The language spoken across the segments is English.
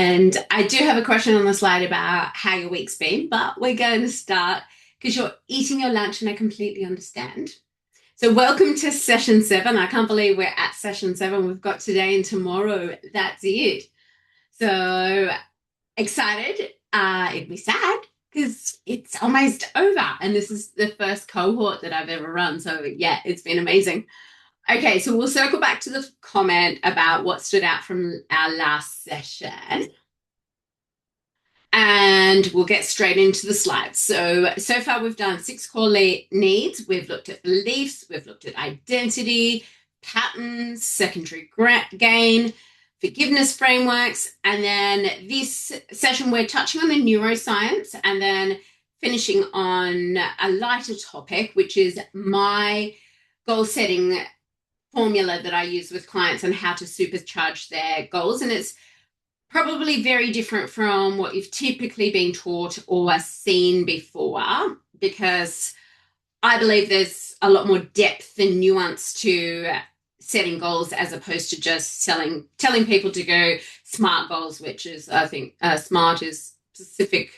And I do have a question on the slide about how your week's been, but we're going to start because you're eating your lunch and I completely understand. So, welcome to session 7. I can't believe we're at session 7. We've got today and tomorrow. That's it. So, excited. It'd be sad because it's almost over. And this is the first cohort that I've ever run. So, yeah, it's been amazing. Okay, so we'll circle back to the comment about what stood out from our last session. And we'll get straight into the slides. So far we've done 6 core needs. We've looked at beliefs, we've looked at identity, patterns, secondary gain, forgiveness frameworks. And then this session, we're touching on the neuroscience and then finishing on a lighter topic, which is my goal setting formula that I use with clients and how to supercharge their goals. And it's probably very different from what you've typically been taught or seen before, because I believe there's a lot more depth and nuance to setting goals as opposed to just telling people to go SMART goals, which is, I think, SMART is specific,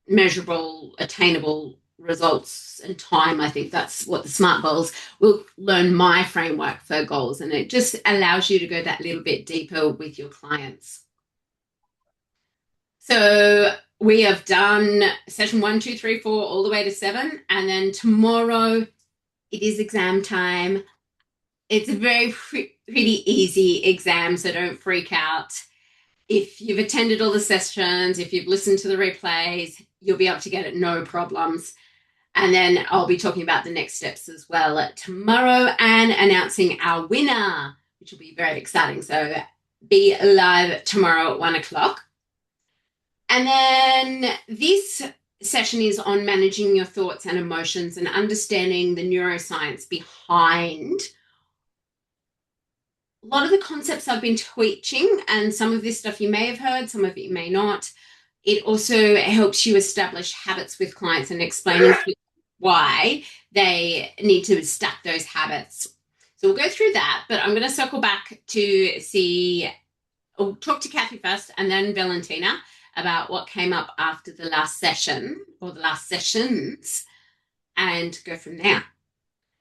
measurable, attainable results and time. I think that's what the SMART goals will learn my framework for goals, and it just allows you to go that little bit deeper with your clients. So we have done session 1, 2, 3, 4 all the way to 7, and then tomorrow it is exam time. It's a very pretty easy exam, so don't freak out. If you've attended all the sessions, if you've listened to the replays, you'll be able to get it no problems. And then I'll be talking about the next steps as well tomorrow and announcing our winner, which will be very exciting. So be live tomorrow at 1 o'clock. And then this session is on managing your thoughts and emotions and understanding the neuroscience behind a lot of the concepts I've been teaching, and some of this stuff you may have heard, some of it you may not. It also helps you establish habits with clients and explaining why they need to stack those habits. So we'll go through that, but I'm going to circle back to I'll talk to Kathy first and then Valentina about what came up after the last session or the last sessions and go from there.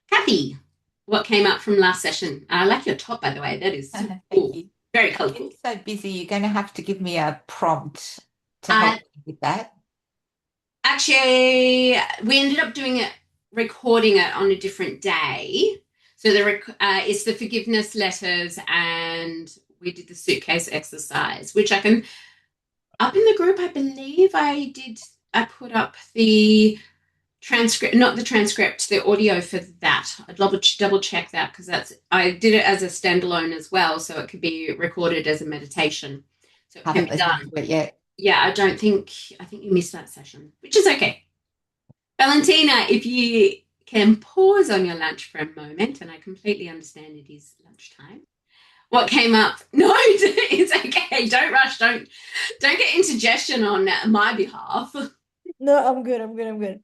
Kathy, what came up from last session? I like your top, by the way. That is Thank cool. you. Very colourful. I'm so busy, you're going to have to give me a prompt to help me with that. Actually, we ended up recording it on a different day. So it's the forgiveness letters, and we did the suitcase exercise, which I can up in the group. I believe I put up the transcript, not the transcript, the audio for that. I'd double check that because I did it as a standalone as well, so it could be recorded as a meditation. So it can be done. Yeah, I think you missed that session, which is okay. Valentina, if you can pause on your lunch for a moment, and I completely understand it is lunchtime. What came up? No, it's okay. Don't rush. Don't get indigestion on my behalf. No, I'm good.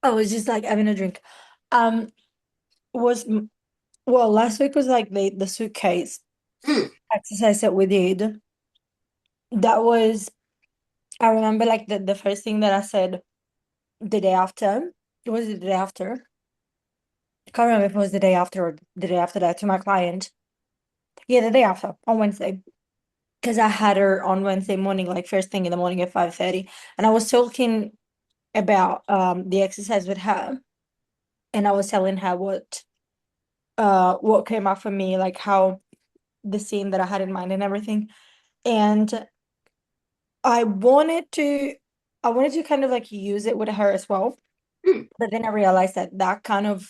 I was just like having a drink. Was well, last week was like the suitcase exercise that we did. That was, I remember like the first thing that I said the day after. Was it the day after? I can't remember if it was the day after or the day after that to my client. Yeah, the day after on Wednesday. Because I had her on Wednesday morning, like first thing in the morning at 5:30. And I was talking about the exercise with her. And I was telling her what came up for me, like how the scene that I had in mind and everything. And I wanted to kind of like use it with her as well. But then I realized that kind of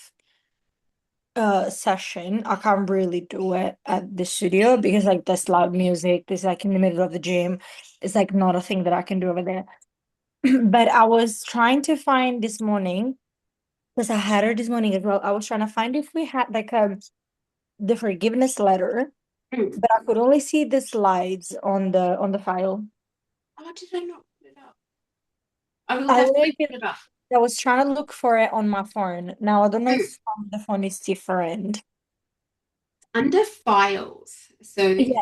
session I can't really do it at the studio because like there's loud music, there's like in the middle of the gym. It's like not a thing that I can do over there. But I was trying to find this morning, because I had her this morning as well. I was trying to find if we had like the forgiveness letter, but I could only see the slides on the file. Oh, did I not put it up? I will definitely put it up. I was trying to look for it on my phone. Now I don't know if the phone is different. Under files. So Yeah.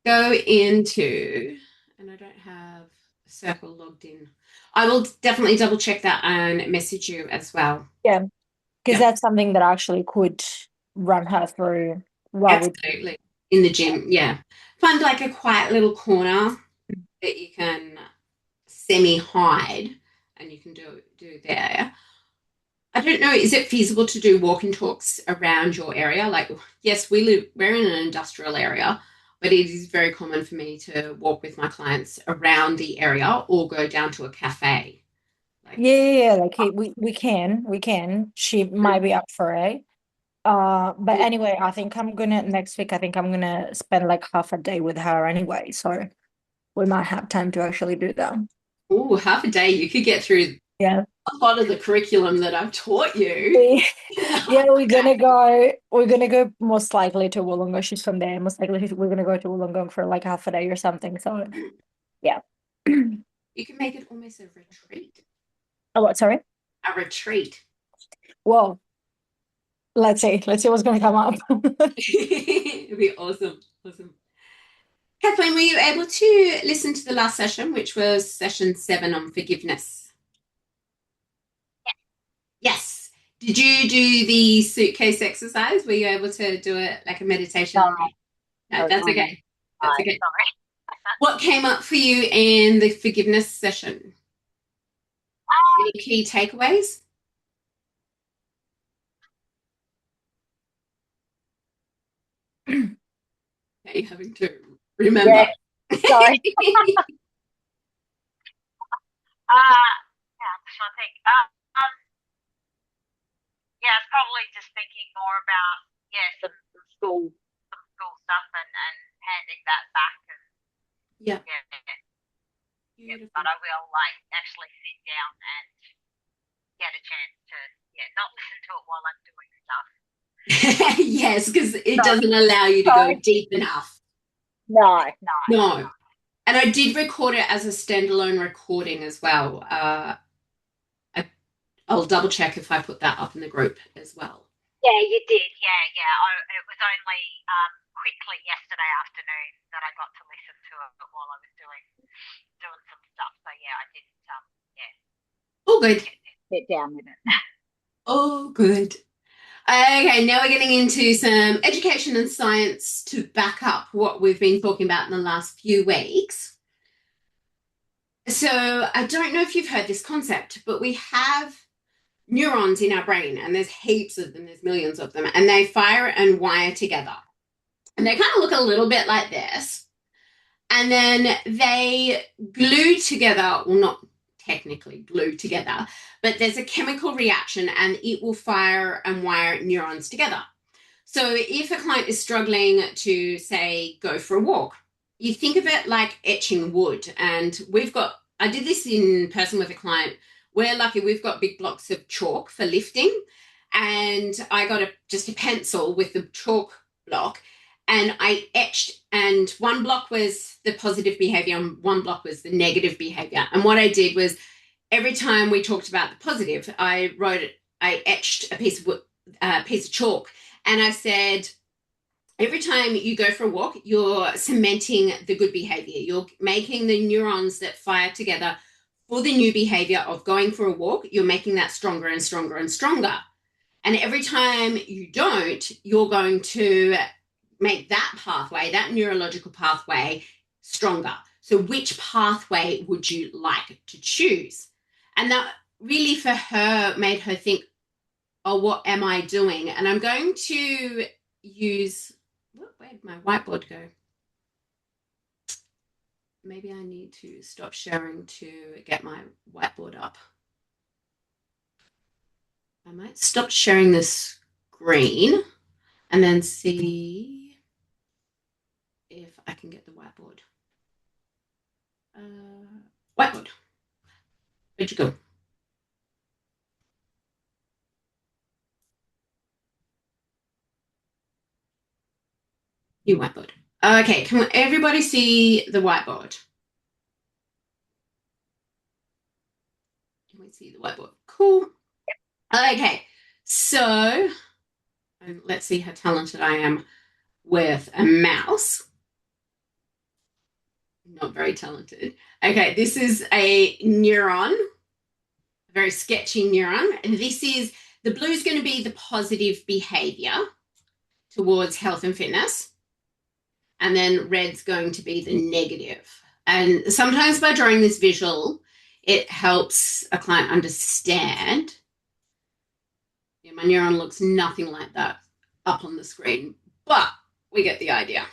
go into, and I don't have Circle logged in. I will definitely double check that and message you as well. Yeah, because Yeah. that's something that I actually could run her through while we. Absolutely. In the gym, yeah. Find like a quiet little corner that you can semi hide and you can do there. I don't know, is it feasible to do walk and talks around your area? Like, yes, we're in an industrial area, but it is very common for me to walk with my clients around the area or go down to a cafe. Like, Yeah, like we can. She might be up for it. But anyway, I think I'm gonna next week. I think I'm gonna spend like half a day with her anyway, so we might have time to actually do that. oh, half a day, you could get through Yeah. a lot of the curriculum that I've taught you. We, yeah, we're gonna go most likely to Wollongong. She's from there. Most likely we're gonna go to Wollongong for like half a day or something. So yeah. You can make it almost a retreat. Oh, what, sorry? A retreat. Well, let's see. Let's see what's gonna come up. It'd be awesome. Awesome. Kathleen, were you able to listen to the last session, which was session 7 on forgiveness? Yes. Did you do the suitcase exercise? Were you able to do it like a meditation? No, that's okay. That's okay. Sorry. What came up for you in the forgiveness session? Any key takeaways? Are you having to remember? Yeah, sorry. Yeah, I'm trying to think. Yeah, it's probably just thinking more about some school stuff and handing that back and Yeah. yeah, but I will like actually sit down and get a chance to not listen to it while I'm doing stuff. Yes, because it doesn't allow you to go deep enough. No. No. And I did record it as a standalone recording as well. I'll double check if I put that up in the group as well. Yeah, you did. Yeah. It was only quickly yesterday afternoon that I got to listen to it while I was doing some stuff. So yeah, I didn't Oh, good. sit down with it. Oh, good. Okay, now we're getting into some education and science to back up what we've been talking about in the last few weeks. So I don't know if you've heard this concept, but we have neurons in our brain, and there's heaps of them, there's millions of them, and they fire and wire together. And they kind of look a little bit like this. And then they glue together, well, not technically glue together, but there's a chemical reaction and it will fire and wire neurons together. So if a client is struggling to, say, go for a walk, you think of it like etching wood. And I did this in person with a client. We're lucky we've got big blocks of chalk for lifting. And I got just a pencil with the chalk block and I etched, and one block was the positive behavior and one block was the negative behavior. And what I did was every time we talked about the positive, I etched a piece of chalk, and I said, every time you go for a walk, you're cementing the good behavior. You're making the neurons that fire together for the new behavior of going for a walk. You're making that stronger and stronger and stronger. And every time you don't, you're going to make that pathway, that neurological pathway, stronger. So which pathway would you like to choose? And that really for her made her think, oh, what am I doing? And I'm going to use, where did my whiteboard go? Maybe I need to stop sharing to get my whiteboard up. I might stop sharing the screen and then see if I can get the whiteboard. Whiteboard. Where'd you go? New whiteboard. Okay, can everybody see the whiteboard? Can we see the whiteboard? Cool. Okay, so let's see how talented I am with a mouse. Not very talented. Okay, this is a neuron, a very sketchy neuron. And this is, the blue is going to be the positive behavior towards health and fitness. And then red's going to be the negative. And sometimes by drawing this visual, it helps a client understand. Yeah, my neuron looks nothing like that up on the screen, but we get the idea.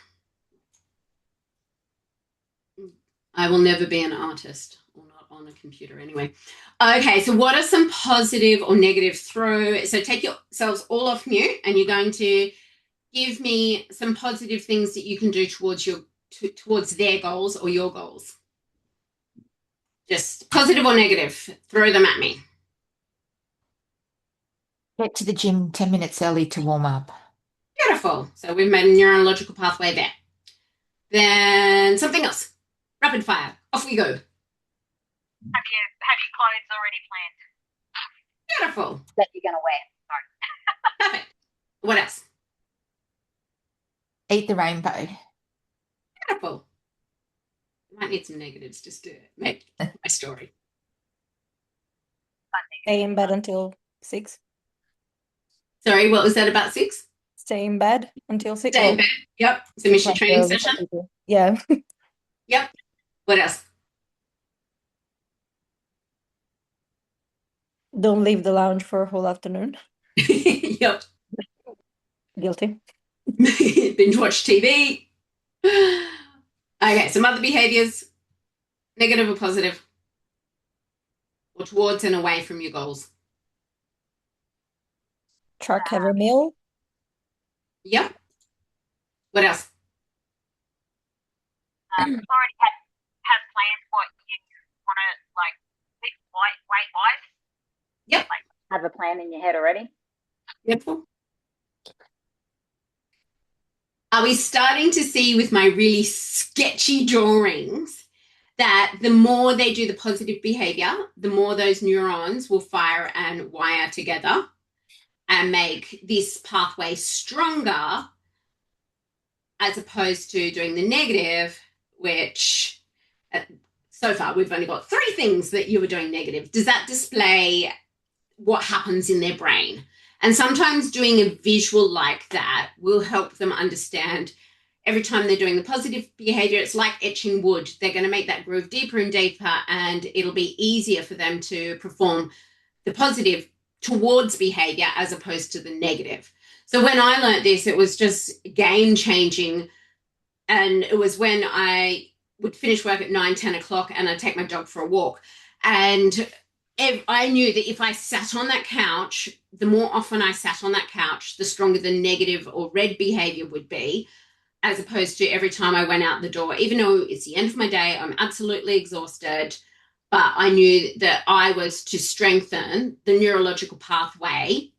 I will never be an artist, or not on a computer anyway. Okay, so what are some positive or negative so take yourselves all off mute, and you're going to give me some positive things that you can do towards their goals or your goals. Just positive or negative, throw them at me. Get to the gym 10 minutes early to warm up. Beautiful. So we've made a neurological pathway there. Then something else. Rapid fire. Off we go. Have your clothes already planned? Beautiful. That you're going to wear. Sorry. Perfect. What else? Eat the rainbow. Beautiful. I might need some negatives just to make my story. Stay in bed until 6. Sorry, what was that about 6? Stay in bed until 6. Stay in bed. Yep. So miss your training session. Yeah. Yep. What else? Don't leave the lounge for a whole afternoon. Yep. Guilty. Binge watch TV. Okay, some other behaviors, negative or positive, or towards and away from your goals. Track every meal. Yep. What else? Already have planned what you want to, like, weight-wise? Yep. Like, have a plan in your head already? Yep. Are we starting to see with my really sketchy drawings that the more they do the positive behavior, the more those neurons will fire and wire together and make this pathway stronger, as opposed to doing the negative, which so far we've only got 3 things that you were doing negative. Does that display what happens in their brain? And sometimes doing a visual like that will help them understand every time they're doing the positive behavior, it's like etching wood. They're going to make that groove deeper and deeper, and it'll be easier for them to perform the positive towards behavior as opposed to the negative. So when I learned this, it was just game changing. And it was when I would finish work at 9, 10 o'clock and I'd take my dog for a walk. And I knew that if I sat on that couch, the more often I sat on that couch, the stronger the negative or red behavior would be, as opposed to every time I went out the door. Even though it's the end of my day, I'm absolutely exhausted, but I knew that I was to strengthen the neurological pathway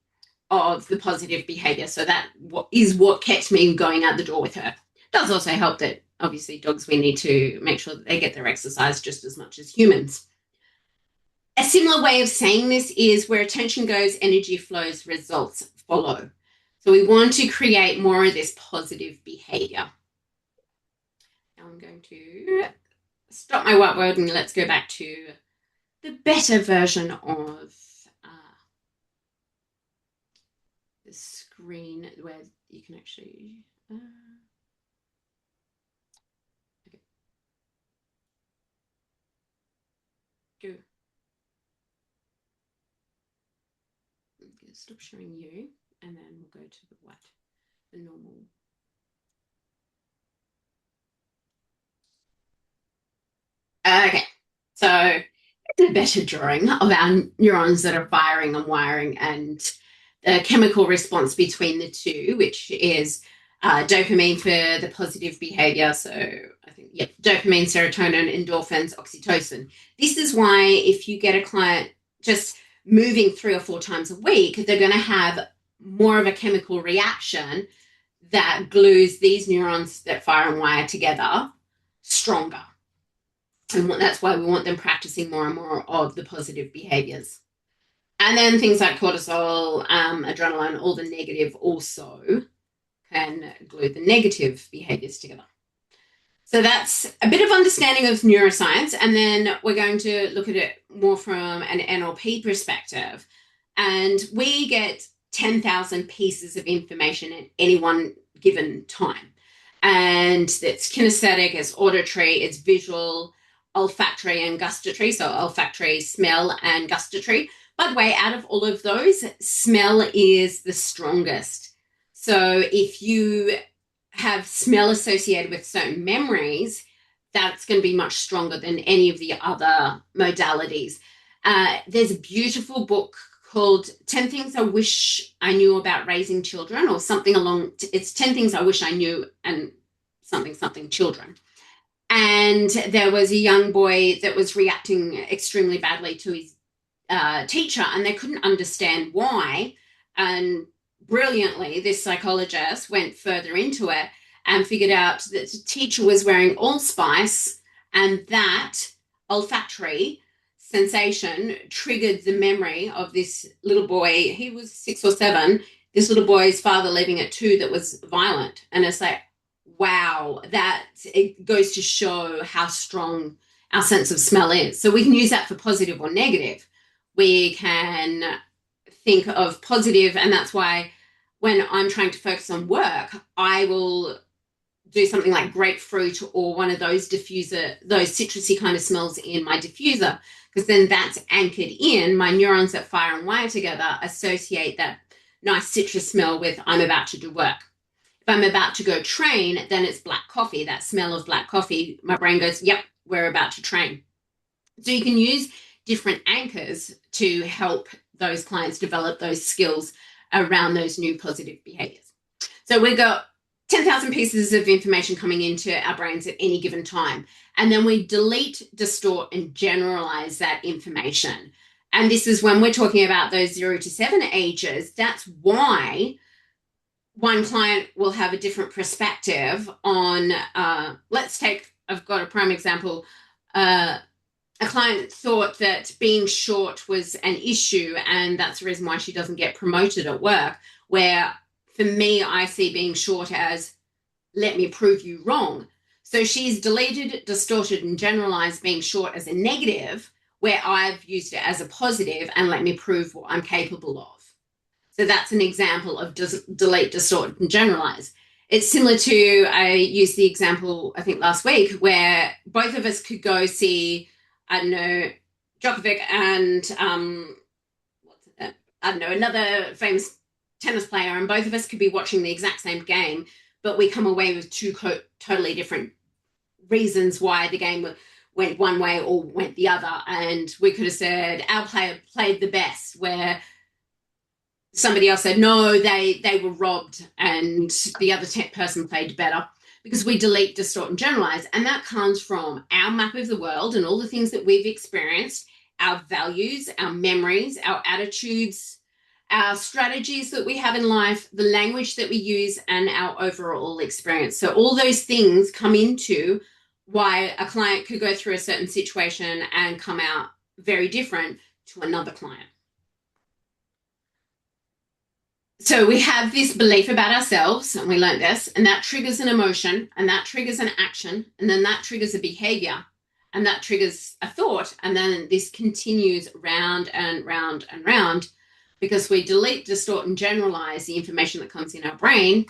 of the positive behavior. So that is what kept me going out the door with her. It does also help that obviously dogs, we need to make sure that they get their exercise just as much as humans. A similar way of saying this is where attention goes, energy flows, results follow. So we want to create more of this positive behavior. Now I'm going to stop my whiteboard and let's go back to the better version of the screen where you can actually... okay. Go. Stop showing you, and then we'll go to the normal. Okay, so it's a better drawing of our neurons that are firing and wiring and the chemical response between the two, which is dopamine for the positive behavior. So I think, yep, dopamine, serotonin, endorphins, oxytocin. This is why if you get a client just moving 3 or 4 times a week, they're going to have more of a chemical reaction that glues these neurons that fire and wire together stronger. And that's why we want them practicing more and more of the positive behaviors. And then things like cortisol, adrenaline, all the negative also can glue the negative behaviors together. So that's a bit of understanding of neuroscience, and then we're going to look at it more from an NLP perspective. And we get 10,000 pieces of information at any one given time. And it's kinesthetic, it's auditory, it's visual, olfactory, and gustatory. So olfactory, smell, and gustatory. By the way, out of all of those, smell is the strongest. So if you have smell associated with certain memories, that's going to be much stronger than any of the other modalities. There's a beautiful book called 10 Things I Wish I Knew About Raising Children, or something along, it's 10 Things I Wish I Knew and something children. And there was a young boy that was reacting extremely badly to his teacher, and they couldn't understand why. And brilliantly, this psychologist went further into it and figured out that the teacher was wearing allspice, and that olfactory sensation triggered the memory of this little boy. He was 6 or 7. This little boy's father leaving at 2 that was violent. And it's like, wow, that it goes to show how strong our sense of smell is. So we can use that for positive or negative. We can think of positive, and that's why when I'm trying to focus on work, I will do something like grapefruit or one of those diffuser, those citrusy kind of smells in my diffuser, because then that's anchored in. My neurons that fire and wire together associate that nice citrus smell with I'm about to do work. If I'm about to go train, then it's black coffee, that smell of black coffee. My brain goes, yep, we're about to train. So you can use different anchors to help those clients develop those skills around those new positive behaviors. So we've got 10,000 pieces of information coming into our brains at any given time. And then we delete, distort, and generalize that information. And this is when we're talking about those 0 to 7 ages. That's why one client will have a different perspective on, let's take, I've got a prime example. A client thought that being short was an issue, and that's the reason why she doesn't get promoted at work, where for me, I see being short as, let me prove you wrong. So she's deleted, distorted, and generalized being short as a negative, where I've used it as a positive, and let me prove what I'm capable of. So that's an example of delete, distort, and generalize. It's similar to, I used the example, I think last week, where both of us could go see, I don't know, Djokovic and, another famous tennis player, and both of us could be watching the exact same game, but we come away with two totally different reasons why the game went one way or went the other. And we could have said our player played the best, where somebody else said, no, they were robbed and the other person played better, because we delete, distort, and generalize. And that comes from our map of the world and all the things that we've experienced, our values, our memories, our attitudes, our strategies that we have in life, the language that we use, and our overall experience. So all those things come into why a client could go through a certain situation and come out very different to another client. So we have this belief about ourselves, and we learned this, and that triggers an emotion, and that triggers an action, and then that triggers a behavior, and that triggers a thought, and then this continues round and round and round, because we delete, distort, and generalize the information that comes in our brain,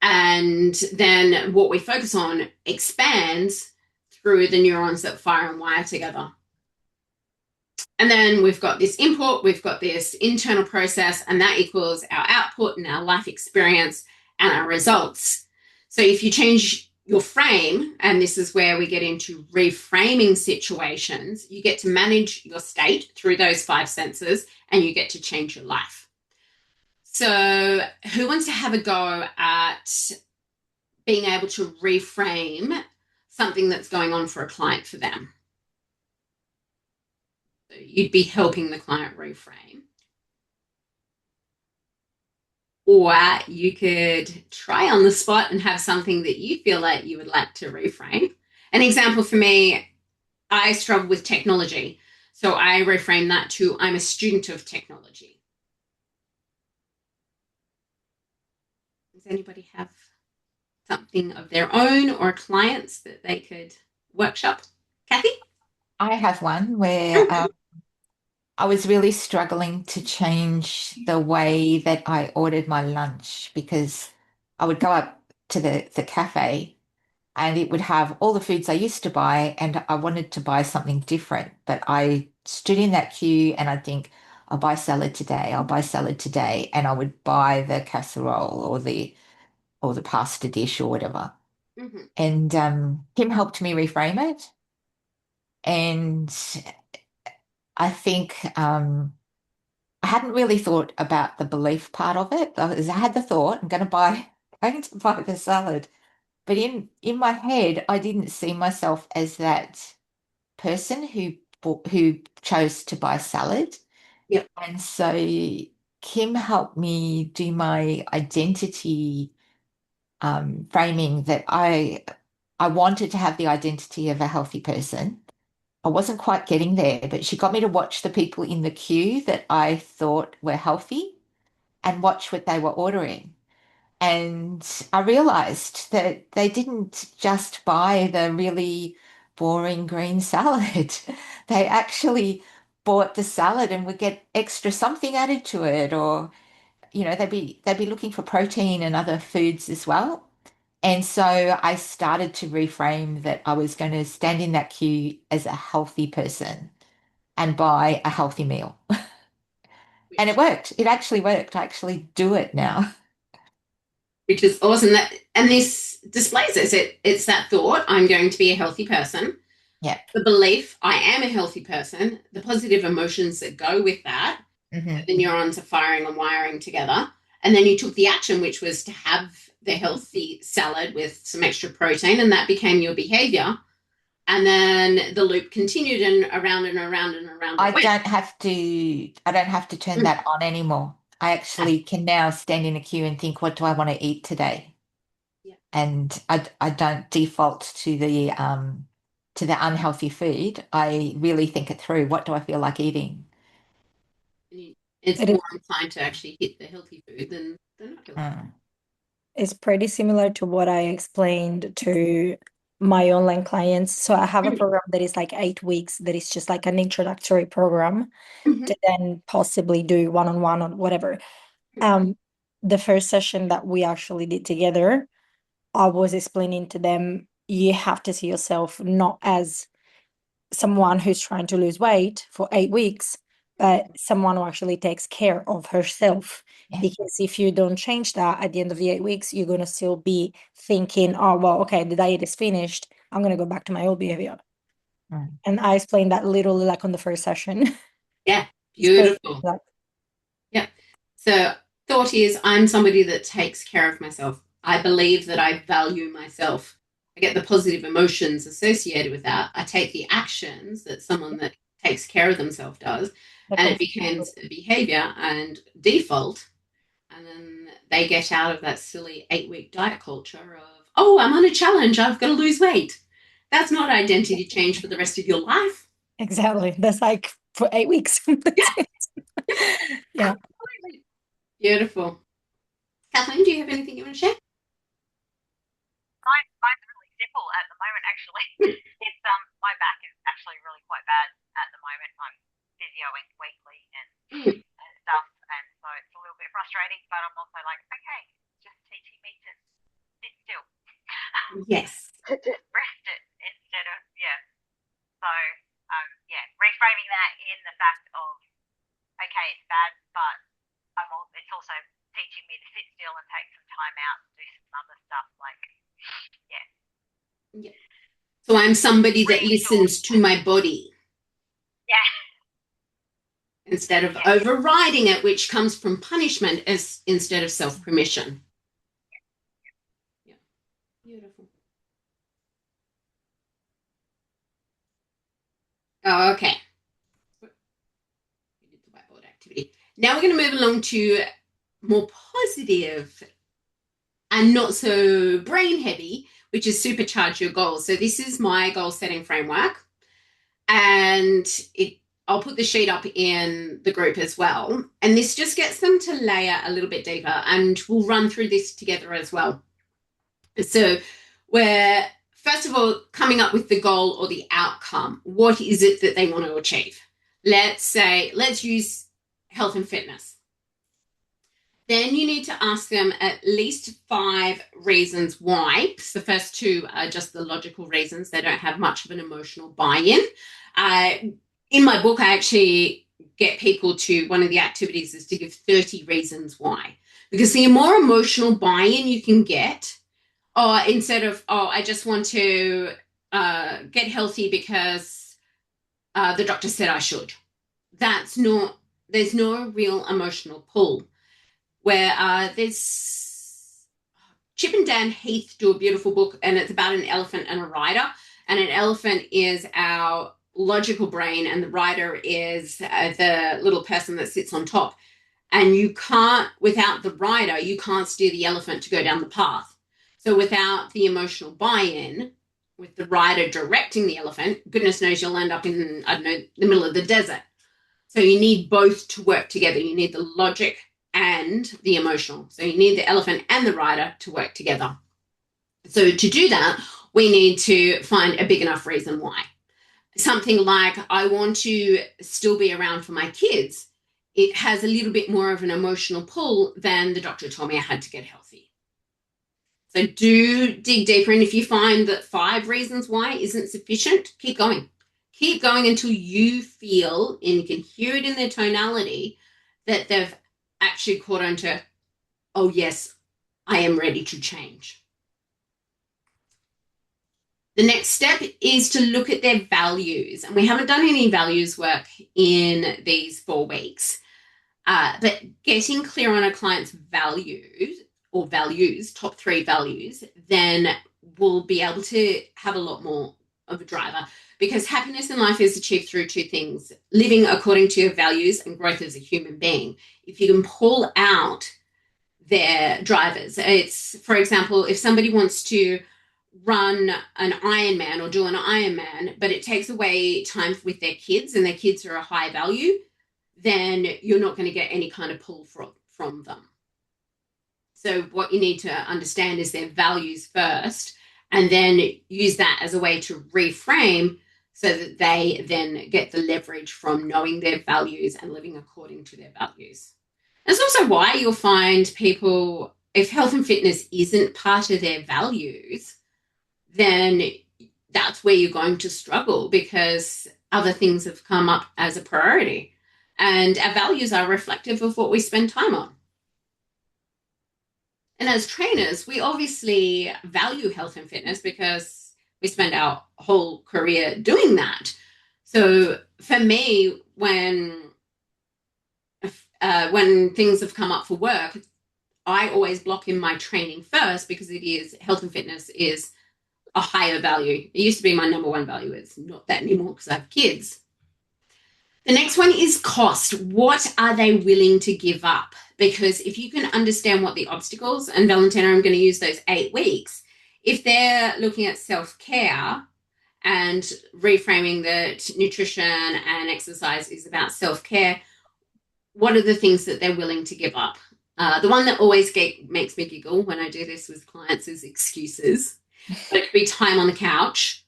and then what we focus on expands through the neurons that fire and wire together. And then we've got this input, we've got this internal process, and that equals our output and our life experience and our results. So if you change your frame, and this is where we get into reframing situations, you get to manage your state through those 5 senses, and you get to change your life. So who wants to have a go at being able to reframe something that's going on for a client for them? You'd be helping the client reframe. Or you could try on the spot and have something that you feel like you would like to reframe. An example for me, I struggle with technology. So I reframe that to, I'm a student of technology. Does anybody have something of their own or clients that they could workshop? Kathy? I have one where I was really struggling to change the way that I ordered my lunch because I would go up to the cafe and it would have all the foods I used to buy, and I wanted to buy something different. But I stood in that queue and I'd think, I'll buy salad today, I'll buy salad today, and I would buy the casserole or the pasta dish or whatever. Mm-hmm. And Kim helped me reframe it. And I think I hadn't really thought about the belief part of it. I had the thought, I'm going to buy the salad. But in my head, I didn't see myself as that person who chose to buy salad. Yep. And so Kim helped me do my identity framing that I wanted to have the identity of a healthy person. I wasn't quite getting there, but she got me to watch the people in the queue that I thought were healthy and watch what they were ordering. And I realized that they didn't just buy the really boring green salad. They actually bought the salad and would get extra something added to it, or, they'd be looking for protein and other foods as well. And so I started to reframe that I was going to stand in that queue as a healthy person and buy a healthy meal. And it worked. It actually worked. I actually do it now. Which is awesome. And this displays it's that thought, I'm going to be a healthy person. Yeah. The belief, I am a healthy person, the positive emotions that go with that, Mm-hmm. the neurons are firing and wiring together. And then you took the action, which was to have the healthy salad with some extra protein, and that became your behavior. And then the loop continued and around and around and around. I don't have to turn that on anymore. I actually can now stand in a queue and think, what do I want to eat today? Yeah. And I don't default to the unhealthy food. I really think it through. What do I feel like eating? It's It more is, inclined to actually hit the healthy food than not healthy. Mm. it's pretty similar to what I explained to my online clients. So I have a program that is like 8 weeks, that is just like an introductory program Mhm. to then possibly do one-on-one or whatever. The first session that we actually did together, I was explaining to them, you have to see yourself not as someone who's trying to lose weight for 8 weeks, but someone who actually takes care of herself. Yeah. Because if you don't change that at the end of the 8 weeks, you're going to still be thinking, oh, well, okay, the diet is finished. I'm going to go back to my old behavior. Mm. And I explained that literally like on the first session. Yeah, It's pretty beautiful. like, Yeah. So thought is I'm somebody that takes care of myself. I believe that I value myself. I get the positive emotions associated with that. I take the actions that someone that takes care of themselves does, like and a- it becomes a behavior and default. And then they get out of that silly 8-week diet culture of, oh, I'm on a challenge, I've got to lose weight. That's not identity change for the rest of your life. exactly. That's like for 8 weeks. Yeah. Absolutely. Beautiful. Kathleen, do you have anything you want to share? Mine's really simple at the moment, actually. It's my back is actually really quite bad at the moment. I'm physioing weekly and stuff, and so it's a little bit frustrating. But I'm also like, okay, it's just teaching me to sit still, Yes. to just rest it instead of So yeah, reframing that in the fact of, okay, it's bad, but it's also teaching me to sit still and take some time out and do some other stuff. Like, Yeah. So I'm somebody that listens to my body yeah, instead of Yeah. overriding it, which comes from punishment instead of self-permission. Yeah. Beautiful. Oh, okay. We did the whiteboard activity. Now we're going to move along to more positive and not so brain heavy, which is supercharge your goals. So this is my goal setting framework, and I'll put the sheet up in the group as well. And this just gets them to layer a little bit deeper, and we'll run through this together as well. So we're, first of all, coming up with the goal or the outcome. What is it that they want to achieve? Let's use health and fitness. Then you need to ask them at least 5 reasons why. The first 2 are just the logical reasons. They don't have much of an emotional buy-in. In my book, I actually get people to, one of the activities is to give 30 reasons why. Because the more emotional buy-in you can get, or instead of, I just want to get healthy because the doctor said I should. There's no real emotional pull. Where there's Chip and Dan Heath do a beautiful book, and it's about an elephant and a rider. And an elephant is our logical brain, and the rider is the little person that sits on top. And you can't, without the rider, you can't steer the elephant to go down the path. So without the emotional buy-in, with the rider directing the elephant, goodness knows you'll end up in, I don't know, the middle of the desert. So you need both to work together. You need the logic and the emotional. So you need the elephant and the rider to work together. So to do that, we need to find a big enough reason why. Something like, I want to still be around for my kids. It has a little bit more of an emotional pull than the doctor told me I had to get healthy. So do dig deeper. And if you find that 5 reasons why isn't sufficient, keep going. Keep going until you feel, and you can hear it in their tonality, that they've actually caught on to, oh yes, I am ready to change. The next step is to look at their values. And we haven't done any values work in these 4 weeks, but getting clear on a client's values or values, top 3 values, then we'll be able to have a lot more of a driver, because happiness in life is achieved through 2 things: living according to your values and growth as a human being. If you can pull out their drivers, it's, for example, if somebody wants to run an Ironman or do an Ironman, but it takes away time with their kids and their kids are a high value, then you're not going to get any kind of pull from them. So what you need to understand is their values first, and then use that as a way to reframe so that they then get the leverage from knowing their values and living according to their values. That's also why you'll find people, if health and fitness isn't part of their values, then that's where you're going to struggle, because other things have come up as a priority. And our values are reflective of what we spend time on. And as trainers, we obviously value health and fitness because we spend our whole career doing that. So for me, when things have come up for work, I always block in my training first, because it is, health and fitness is a higher value. It used to be my number 1 value. It's not that anymore because I have kids. The next one is cost. What are they willing to give up? Because if you can understand what the obstacles, and Valentina, I'm going to use those 8 weeks, if they're looking at self-care and reframing that nutrition and exercise is about self-care, what are the things that they're willing to give up? The one that always makes me giggle when I do this with clients is excuses. But it could be time on the couch.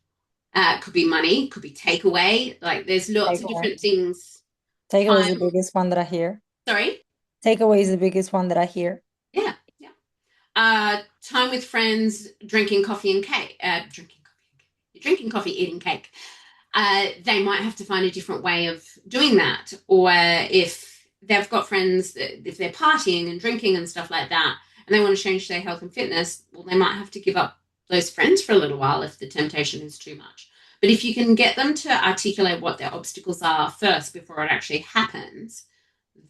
It could be money, could be takeaway. Like, there's lots of different things. Takeaway is the biggest one that I hear. Sorry? Takeaway is the biggest one that I hear. Yeah. Time with friends, drinking coffee and cake. You're drinking coffee, eating cake. They might have to find a different way of doing that. Or if they've got friends, if they're partying and drinking and stuff like that, and they want to change their health and fitness, well, they might have to give up those friends for a little while if the temptation is too much. But if you can get them to articulate what their obstacles are first before it actually happens,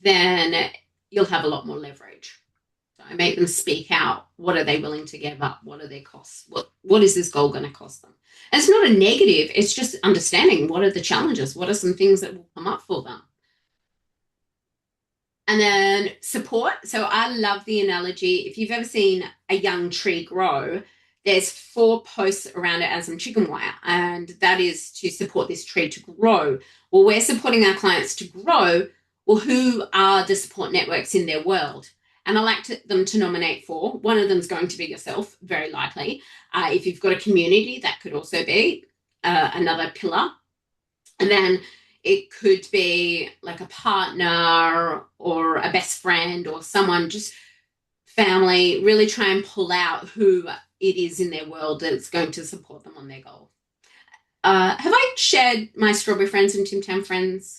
then you'll have a lot more leverage. So I make them speak out. What are they willing to give up? What are their costs? What is this goal going to cost them? And it's not a negative. It's just understanding what are the challenges. What are some things that will come up for them? And then support. So I love the analogy. If you've ever seen a young tree grow, there's 4 posts around it and some chicken wire, and that is to support this tree to grow. Well, we're supporting our clients to grow. Well, who are the support networks in their world? and I like them to nominate 4. One of them is going to be yourself, very likely. If you've got a community, that could also be another pillar. And then it could be like a partner or a best friend or someone, just family. Really try and pull out who it is in their world that's going to support them on their goal. Have I shared my strawberry friends and Tim Tam friends?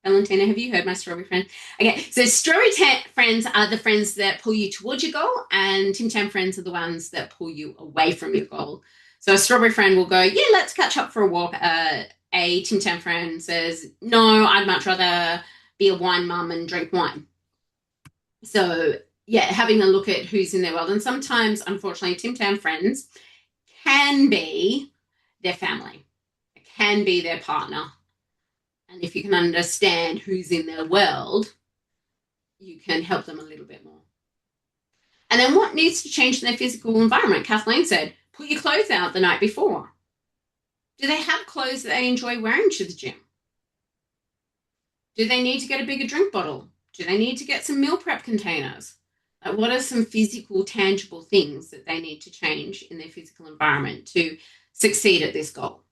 Valentina, have you heard my strawberry friend? Okay, so strawberry friends are the friends that pull you towards your goal, and Tim Tam friends are the ones that pull you away from your goal. So a strawberry friend will go, yeah, let's catch up for a walk. A Tim Tam friend says, no, I'd much rather be a wine mum and drink wine. So yeah, having a look at who's in their world. And sometimes, unfortunately, Tim Tam friends can be their family. It can be their partner. And if you can understand who's in their world, you can help them a little bit more. And then what needs to change in their physical environment? Kathleen said, put your clothes out the night before. Do they have clothes that they enjoy wearing to the gym? Do they need to get a bigger drink bottle? Do they need to get some meal prep containers? Like, what are some physical, tangible things that they need to change in their physical environment to succeed at this goal?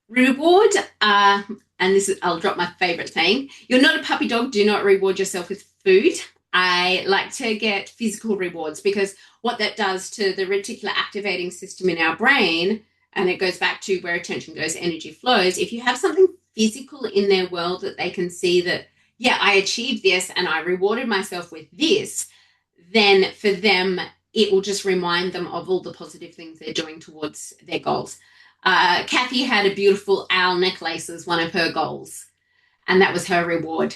Reward, and this is, I'll drop my favorite saying, you're not a puppy dog, do not reward yourself with food. I like to get physical rewards because what that does to the reticular activating system in our brain, and it goes back to where attention goes, energy flows. If you have something physical in their world that they can see that, yeah, I achieved this and I rewarded myself with this, then for them, it will just remind them of all the positive things they're doing towards their goals. Kathy had a beautiful owl necklace as one of her goals, and that was her reward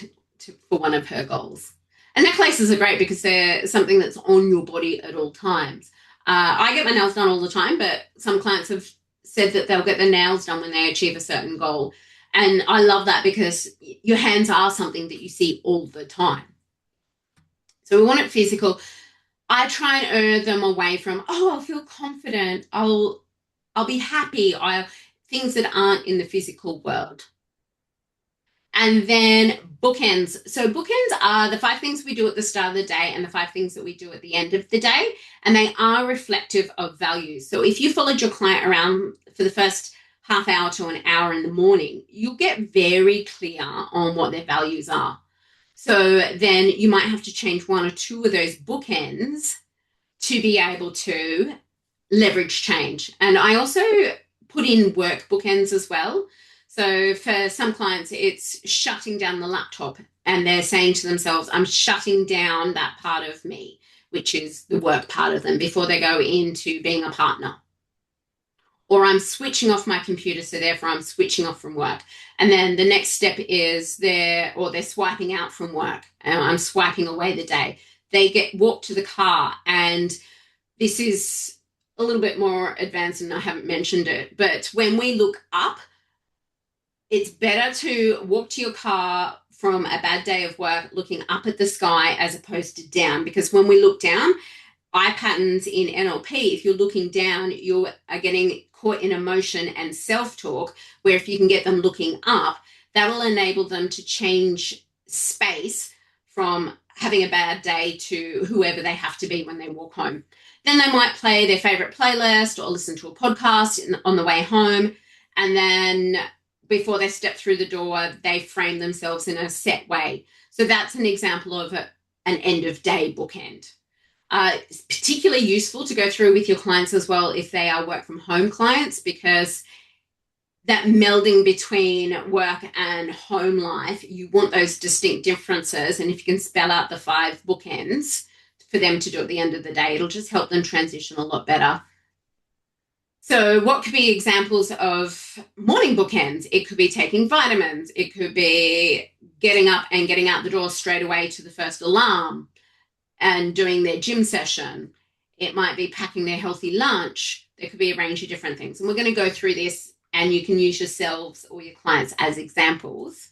for one of her goals. And necklaces are great because they're something that's on your body at all times. I get my nails done all the time, but some clients have said that they'll get their nails done when they achieve a certain goal. And I love that because your hands are something that you see all the time. So we want it physical. I try and err them away from, I'll feel confident, I'll be happy, things that aren't in the physical world. And then bookends. So bookends are the 5 things we do at the start of the day and the 5 things that we do at the end of the day. And they are reflective of values. So if you followed your client around for the first half hour to an hour in the morning, you'll get very clear on what their values are. So then you might have to change 1 or 2 of those bookends to be able to leverage change. And I also put in work bookends as well. So for some clients, it's shutting down the laptop and they're saying to themselves, I'm shutting down that part of me, which is the work part of them, before they go into being a partner. Or I'm switching off my computer, so therefore I'm switching off from work. And then the next step is they're swiping out from work and I'm swiping away the day. They walk to the car, and this is a little bit more advanced and I haven't mentioned it, but when we look up, it's better to walk to your car from a bad day of work looking up at the sky as opposed to down, because when we look down, eye patterns in NLP, if you're looking down, you are getting caught in emotion and self-talk, where if you can get them looking up, that will enable them to change space from having a bad day to whoever they have to be when they walk home. Then they might play their favorite playlist or listen to a podcast on the way home. And then before they step through the door, they frame themselves in a set way. So that's an example of an end of day bookend. It's particularly useful to go through with your clients as well if they are work from home clients, because that melding between work and home life, you want those distinct differences. And if you can spell out the 5 bookends for them to do at the end of the day, it'll just help them transition a lot better. So what could be examples of morning bookends? It could be taking vitamins. It could be getting up and getting out the door straight away to the first alarm and doing their gym session. It might be packing their healthy lunch. There could be a range of different things. And we're going to go through this, and you can use yourselves or your clients as examples.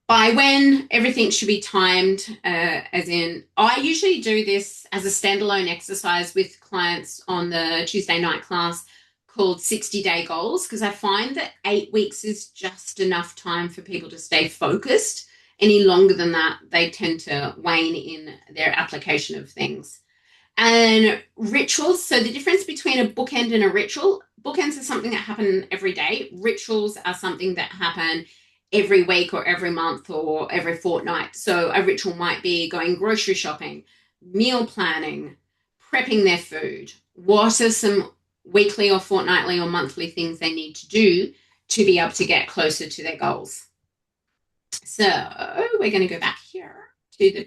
By when, everything should be timed, as in, I usually do this as a standalone exercise with clients on the Tuesday night class called 60-day goals, because I find that 8 weeks is just enough time for people to stay focused Any longer than that, they tend to wane in their application of things. And rituals, so the difference between a bookend and a ritual, bookends are something that happen every day. Rituals are something that happen every week or every month or every fortnight. So a ritual might be going grocery shopping, meal planning, prepping their food. What are some weekly or fortnightly or monthly things they need to do to be able to get closer to their goals? So we're going to go back here to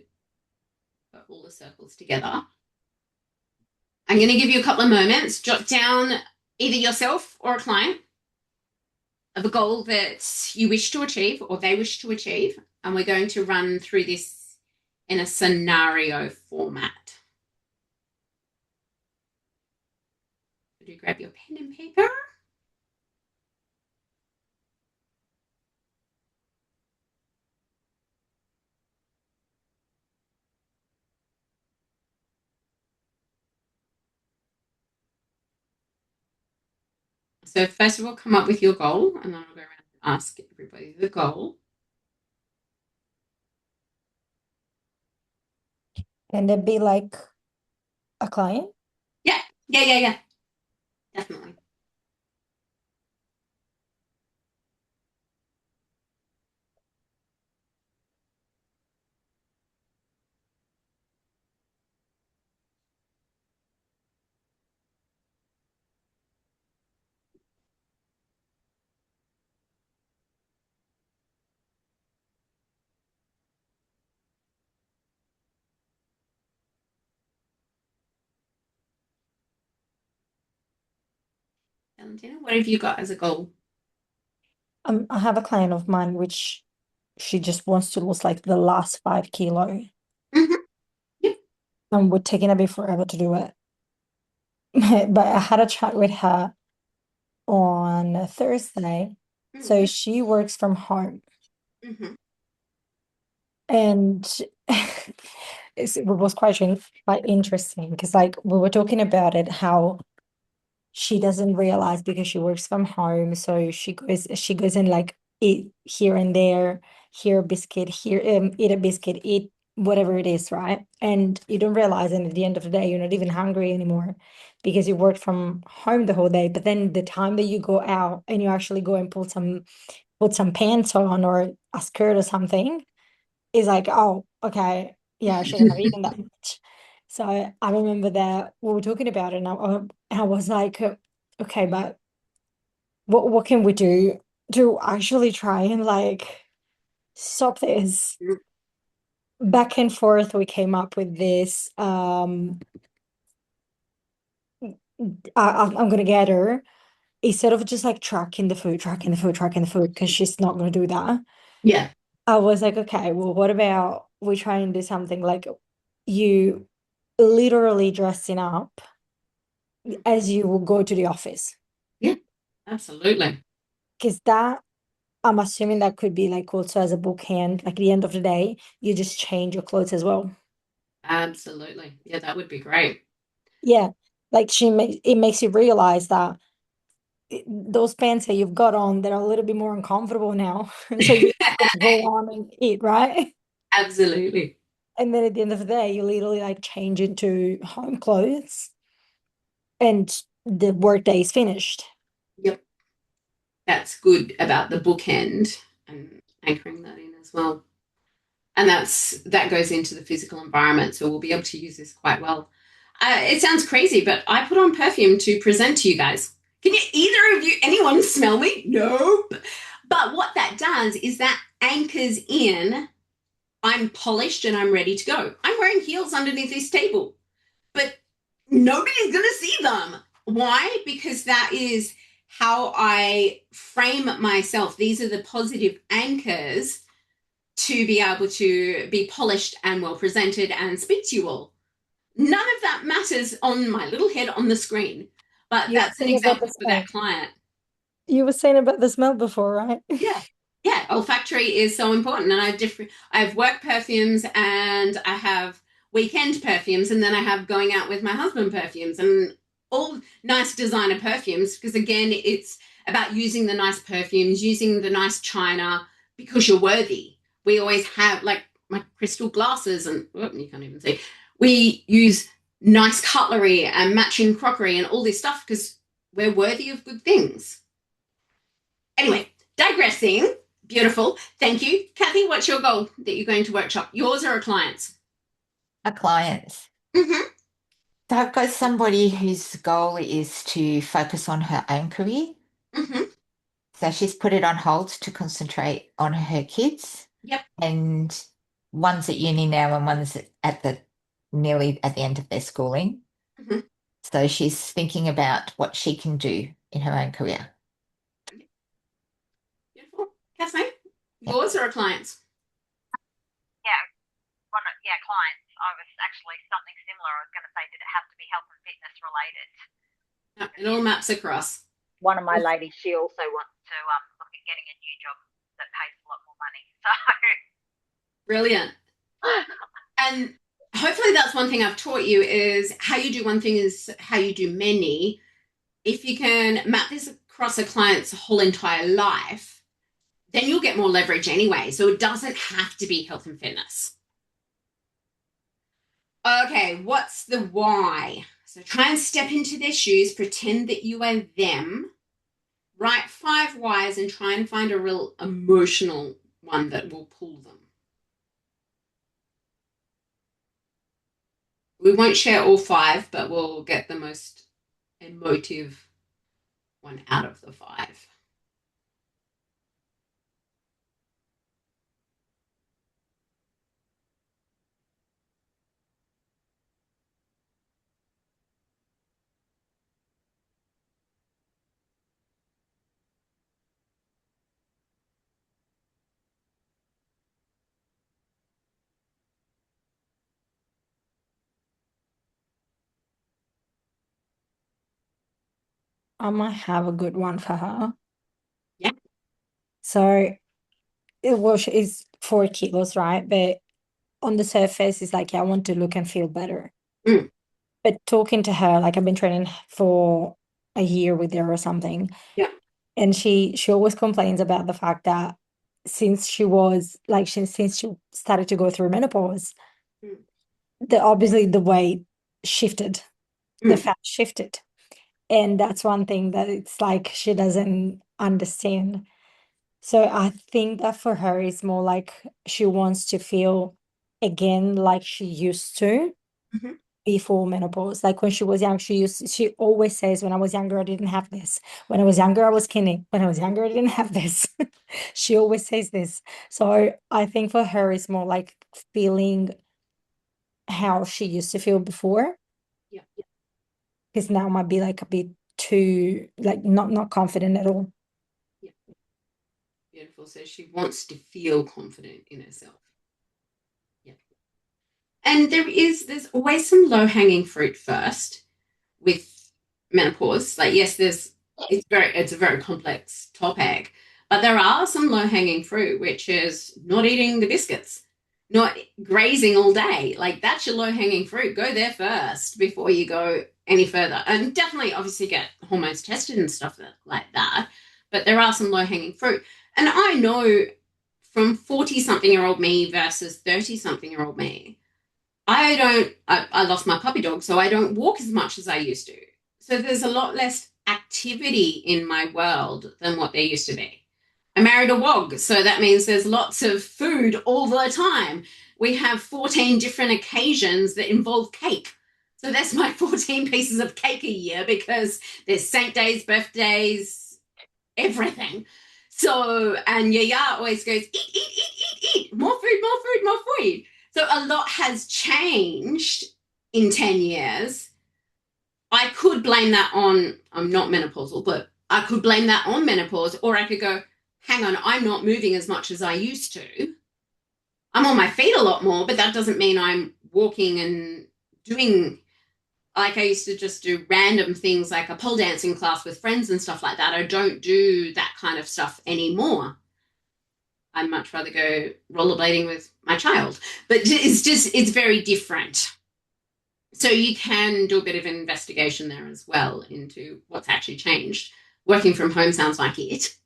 put all the circles together. I'm going to give you a couple of moments. Jot down either yourself or a client of a goal that you wish to achieve or they wish to achieve. And we're going to run through this in a scenario format. Would you grab your pen and paper? So first of all, come up with your goal, and then I'll go around and ask everybody the goal. Can it be like a client? Yeah, definitely. Valentina, what have you got as a goal? I have a client of mine which she just wants to lose like the last 5 kilo. Mm-hmm. Yep. And we're taking a bit forever to do it. But I had a chat with her on Thursday. So she works from home. Mm-hmm. And it was quite interesting because like we were talking about it, how she doesn't realize because she works from home. So she goes and like eat here and there, here a biscuit, here eat a biscuit, eat whatever it is, right? And you don't realize, and at the end of the day, you're not even hungry anymore because you worked from home the whole day. But then the time that you go out and you actually go and put some pants on or a skirt or something is like, oh, okay, yeah, I shouldn't have eaten that much. So I remember that we were talking about it, and I was like, okay, but what can we do to actually try and like stop this? Back and forth, we came up with this. I'm gonna get her instead of just like tracking the food, because she's not gonna do that. Yeah. I was like, okay, well, what about we try and do something like you literally dressing up as you will go to the office? Yeah, absolutely. Because that, I'm assuming that could be like also as a bookhand, like at the end of the day, you just change your clothes as well. Absolutely. Yeah, that would be great. Yeah. Like it makes you realize that those pants that you've got on, they're a little bit more uncomfortable now. So you go on and eat, right? Absolutely. And then at the end of the day, you literally like change into home clothes and the workday is finished. Yep. That's good about the bookend and anchoring that in as well. And that goes into the physical environment. So we'll be able to use this quite well. It sounds crazy, but I put on perfume to present to you guys. Can you, either of you, anyone smell me? Nope. But what that does is that anchors in, I'm polished and I'm ready to go. I'm wearing heels underneath this table, but nobody's going to see them. Why? Because that is how I frame myself. These are the positive anchors to be able to be polished and well presented and speak to you all. None of that matters on my little head on the screen, but that's an example for that client. You were saying about the smell before, right? Yeah, olfactory is so important. And I have work perfumes and I have weekend perfumes, and then I have going out with my husband perfumes, and all nice designer perfumes, because again, it's about using the nice perfumes, using the nice china because you're worthy, We always have like my crystal glasses and you can't even see. We use nice cutlery and matching crockery and all this stuff because we're worthy of good things. Anyway, digressing. Beautiful. Thank you. Kathy, what's your goal that you're going to workshop? Yours or a client's? A client's. Mm-hmm. So I've got somebody whose goal is to focus on her own career. Mm-hmm. So she's put it on hold to concentrate on her kids. Yep. And one's at uni now and one's nearly at the end of their schooling. Mm-hmm. So she's thinking about what she can do in her own career. Beautiful. Kathleen, yours or a client's? Clients. I was actually something similar. I was going to say, did it have to be health and fitness related? No, it all maps across. One of my ladies, she also wants to look at getting a new job that pays a lot more money. So brilliant. And hopefully that's one thing I've taught you is how you do one thing is how you do many. If you can map this across a client's whole entire life, then you'll get more leverage anyway. So it doesn't have to be health and fitness. Okay, what's the why? So try and step into their shoes, pretend that you are them, write 5 whys and try and find a real emotional one that will pull them. We won't share all 5, but we'll get the most emotive one out of the 5. I might have a good one for her. Yeah. So, she's 4 kilos, right? But on the surface, it's like, yeah, I want to look and feel better. Mm. But talking to her, like I've been training for a year with her or something. Yeah. And she always complains about the fact that since she started to go through menopause, obviously the weight shifted, the fat shifted. And that's one thing that it's like she doesn't understand. So I think that for her, it's more like she wants to feel again like she used to before menopause. Like when she was young, she always says, when I was younger, I didn't have this. When I was younger, I was skinny. When I was younger, I didn't have this. She always says this. So I think for her, it's more like feeling how she used to feel before. Yeah. Because now might be like a bit too, like not confident at all. Yeah. Beautiful. So she wants to feel confident in herself. Yeah. And there's always some low-hanging fruit first with menopause. Like, yes, it's a very complex topic, but there are some low-hanging fruit, which is not eating the biscuits, not grazing all day. Like, that's your low-hanging fruit. Go there first before you go any further. And definitely, obviously, get hormones tested and stuff like that. But there are some low-hanging fruit. And I know from 40-something-year-old me versus 30-something-year-old me, I lost my puppy dog, so I don't walk as much as I used to. So there's a lot less activity in my world than what there used to be. I married a wog, so that means there's lots of food all the time. We have 14 different occasions that involve cake. So that's my 14 pieces of cake a year because there's Saint days, birthdays, everything. So, and Yaya always goes, eat, more food. So a lot has changed in 10 years. I could blame that on, I'm not menopausal, but I could blame that on menopause, or I could go, hang on, I'm not moving as much as I used to. I'm on my feet a lot more, but that doesn't mean I'm walking and doing, like I used to just do random things like a pole dancing class with friends and stuff like that. I don't do that kind of stuff anymore. I'd much rather go rollerblading with my child, but it's very different. So you can do a bit of an investigation there as well into what's actually changed. Working from home sounds like it.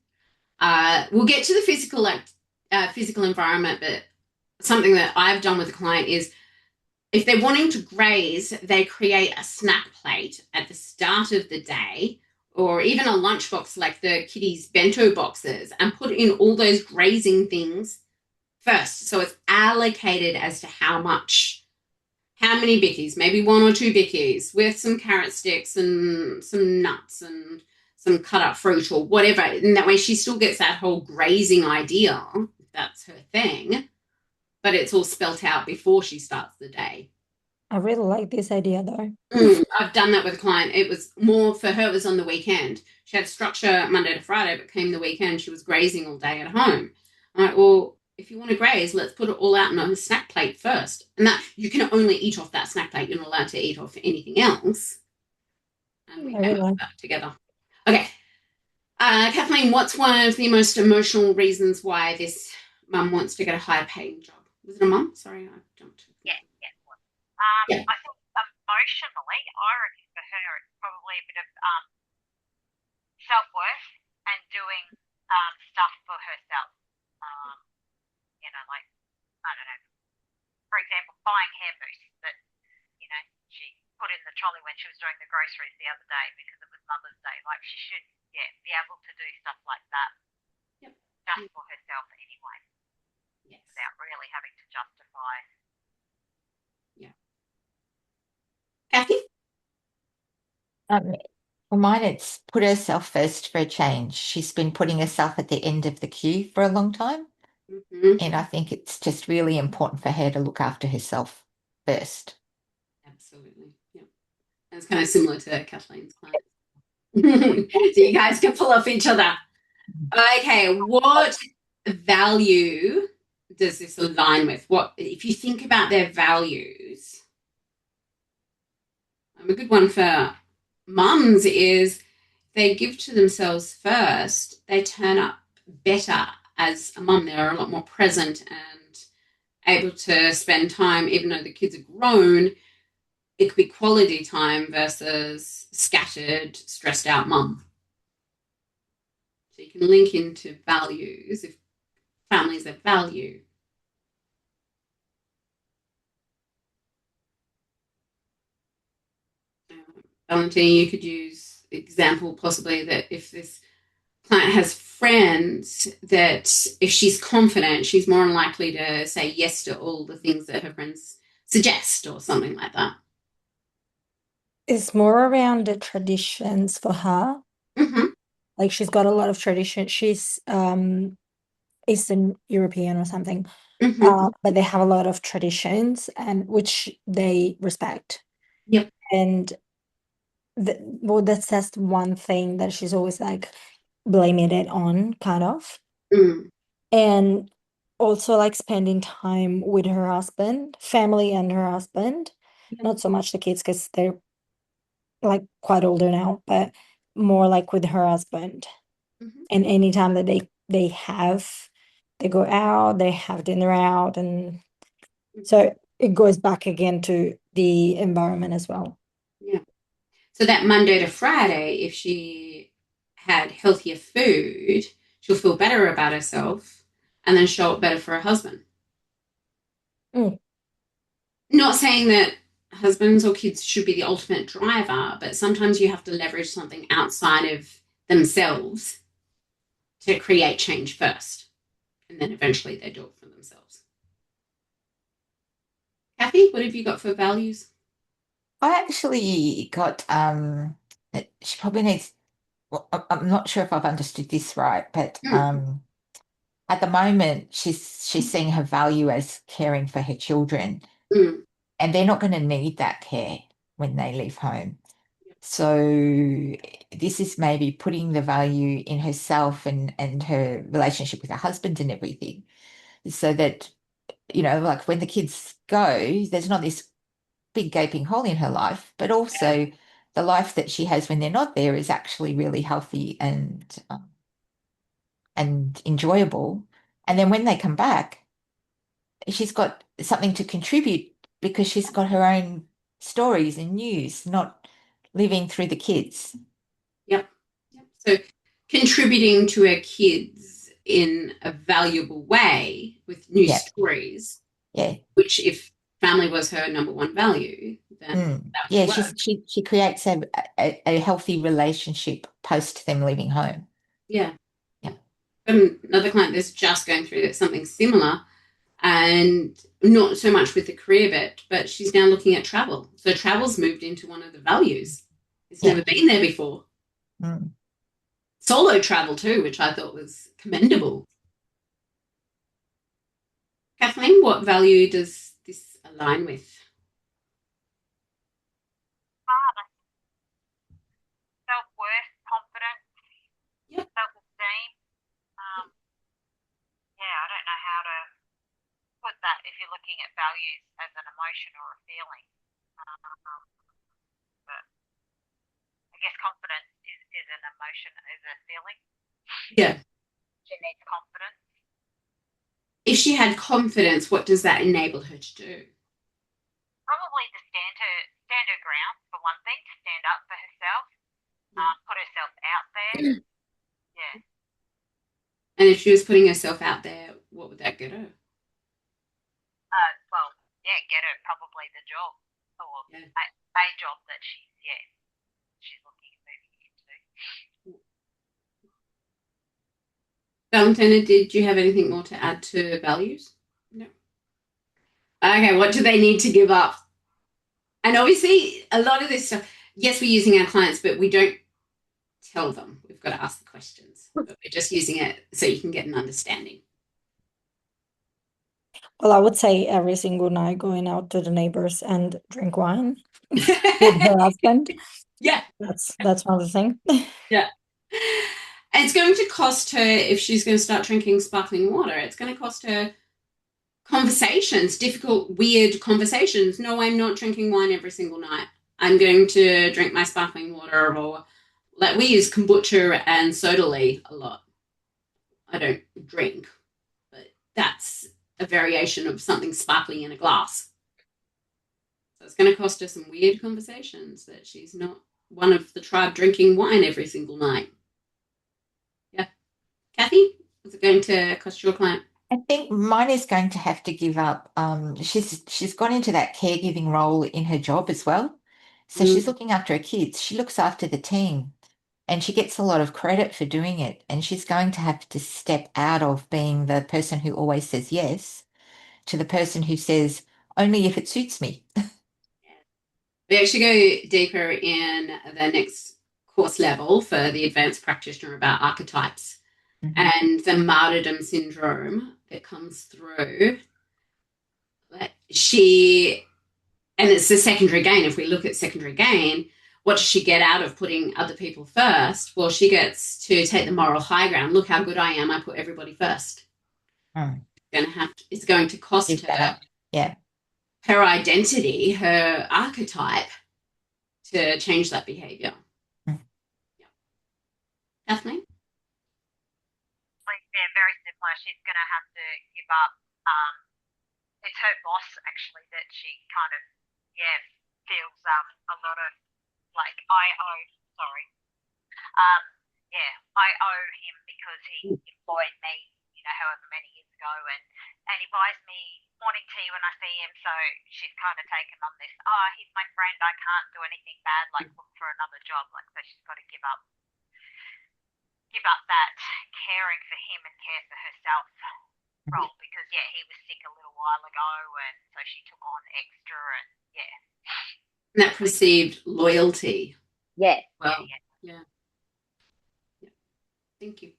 We'll get to the physical physical environment, but something that I've done with a client is if they're wanting to graze, they create a snack plate at the start of the day or even a lunchbox like the kiddies' bento boxes and put in all those grazing things first. So it's allocated as to how many bickies, maybe 1 or 2 bickies with some carrot sticks and some nuts and some cut up fruit or whatever. And that way she still gets that whole grazing idea, if that's her thing, but it's all spelt out before she starts the day. I really like this idea though. I've done that with a client. It was more for her, it was on the weekend. She had structure Monday to Friday, but came the weekend, she was grazing all day at home. I'm like, well, if you want to graze, let's put it all out on a snack plate first. And that you can only eat off that snack plate. You're not allowed to eat off anything else. And we I came really up like with that together. Okay. Kathleen, what's one of the most emotional reasons why this mum wants to get a higher paying job? Was it a mum? Sorry, I jumped. Yeah. Yeah. I think emotionally, I reckon for her it's probably a bit of self-worth and doing stuff for herself. Like, I don't know, for example, buying hair boosts that, she put in the trolley when she was doing the groceries the other day because it was Mother's Day. Like, she should, be able to do stuff like that Yep. just for herself anyway, Yes. without really having to justify. Kathy? For mine, it's put herself first for a change. She's been putting herself at the end of the queue for a long time. Mm-hmm. And I think it's just really important for her to look after herself first. Absolutely. Yeah. That's kind of similar to Kathleen's client. So you guys can pull off each other. Okay, what value does this align with? What if you think about their values? A good one for mums is they give to themselves first, they turn up better as a mum. They're a lot more present and able to spend time, even though the kids are grown. It could be quality time versus scattered, stressed out mum. So you can link into values if families have value. Valentine, you could use example possibly that if this client has friends, that if she's confident, she's more likely to say yes to all the things that her friends suggest or something like that. It's more around the traditions for her. Mm-hmm. Like she's got a lot of tradition. She's Eastern European or something. Mm-hmm. But they have a lot of traditions and which they respect. Yep. And that's just one thing that she's always like blaming it on, kind of. Mm. And also like spending time with her husband, family and her husband. Not so much the kids because they're like quite older now, but more like with her husband. Mm-hmm. And anytime that they go out, they have dinner out, and so it goes back again to the environment as well. Yeah. So that Monday to Friday, if she had healthier food, she'll feel better about herself and then show it better for her husband. Mm. Not saying that husbands or kids should be the ultimate driver, but sometimes you have to leverage something outside of themselves to create change first. And then eventually they do it for themselves. Kathy, what have you got for values? I actually got she probably needs, well, I'm not sure if I've understood this right, but at the moment she's seeing her value as caring for her children, and they're not going to need that care when they leave home. So this is maybe putting the value in herself and her relationship with her husband and everything, so that, like when the kids go, there's not this big gaping hole in her life, but also the life that she has when they're not there is actually really healthy and enjoyable. And then when they come back, she's got something to contribute because she's got her own stories and news, not living through the kids. Yep. So contributing to her kids in a valuable way with new Yeah. stories, Yeah. which if family was her number one value, then that would Yeah, work. she creates a healthy relationship post them leaving home. Yeah. Yeah. Another client that's just going through something similar, and not so much with the career bit, but she's now looking at travel. So travel's moved into one of the values. It's Yeah. never been there before. Solo travel too, which I thought was commendable. Kathleen, what value does this align with? Self-worth, confidence, Yep. self-esteem. Yeah, I don't know how to put that if you're looking at values as an emotion or a feeling. But I guess confidence is an emotion, is a feeling. Yeah. She needs confidence. If she had confidence, what does that enable her to do? Probably to stand her ground, for one thing, to stand up for herself, put herself out there. Yeah. And if she was putting herself out there, what would that get her? Well, yeah, get her probably the job or a job that she's looking at moving into. Valentina, did you have anything more to add to values? No. Okay, what do they need to give up? And obviously, a lot of this stuff, yes, we're using our clients, but we don't tell them. We've got to ask the questions. But we're just using it so you can get an understanding. Well, I would say every single night going out to the neighbors and drink wine with her husband. Yeah. That's one of the things. Yeah. And it's going to cost her, if she's going to start drinking sparkling water, it's going to cost her conversations, difficult, weird conversations. No, I'm not drinking wine every single night. I'm going to drink my sparkling water, or like we use kombucha and sodalea a lot. I don't drink, but that's a variation of something sparkling in a glass. So it's going to cost her some weird conversations that she's not one of the tribe drinking wine every single night. Yeah. Kathy, what's it going to cost your client? I think mine is going to have to give up. She's gone into that caregiving role in her job as well. So she's looking after her kids. She looks after the team and she gets a lot of credit for doing it. And she's going to have to step out of being the person who always says yes to the person who says, only if it suits me. We actually go deeper in the next course level for the advanced practitioner about archetypes and the martyrdom syndrome that comes through. And it's the secondary gain. If we look at secondary gain, what does she get out of putting other people first? Well, she gets to take the moral high ground. Look how good I am. I put everybody first. It's going to cost her her identity, her archetype, to change that behavior. Kathleen? Yeah, very similar. She's going to have to give up. It's her boss, actually, that she kind of, feels a lot of, like, I owe him because he employed me, however many years ago, and he buys me morning tea when I see him, so she's kind of taken on this, he's my friend, I can't do anything bad, like, look for another job, like, so she's got to give up that caring for him and care for herself role, because he was sick a little while ago, and so she took on extra, and And that perceived loyalty. Yeah. Well, yeah. Thank you.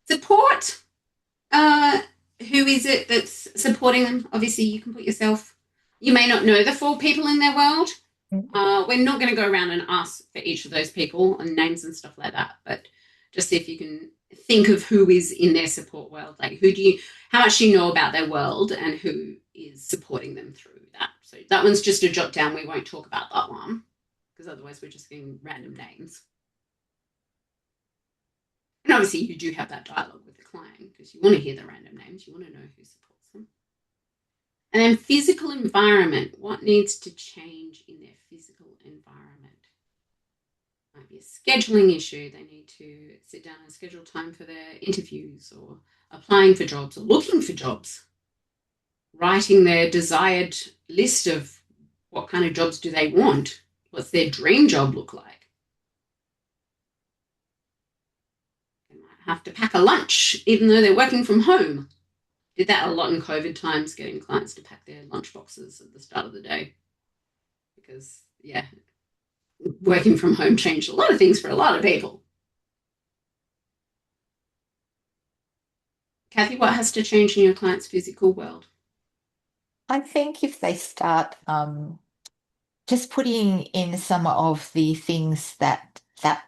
Support. Who is it that's supporting them? Obviously, you can put yourself. You may not know the 4 people in their world. We're not going to go around and ask for each of those people and names and stuff like that, but just see if you can think of who is in their support world. Like, how much do you know about their world and who is supporting them through that? So that one's just a jot down. We won't talk about that one because otherwise we're just getting random names. And obviously you do have that dialogue with the client because you want to hear the random names. You want to know who supports them. And then physical environment. What needs to change in their physical environment? might be a scheduling issue. They need to sit down and schedule time for their interviews or applying for jobs or looking for jobs, writing their desired list of what kind of jobs do they want, what's their dream job look like. They might have to pack a lunch even though they're working from home. Did that a lot in COVID times, getting clients to pack their lunch boxes at the start of the day. Because, yeah, working from home changed a lot of things for a lot of people. Kathy, what has to change in your client's physical world? I think if they start just putting in some of the things that that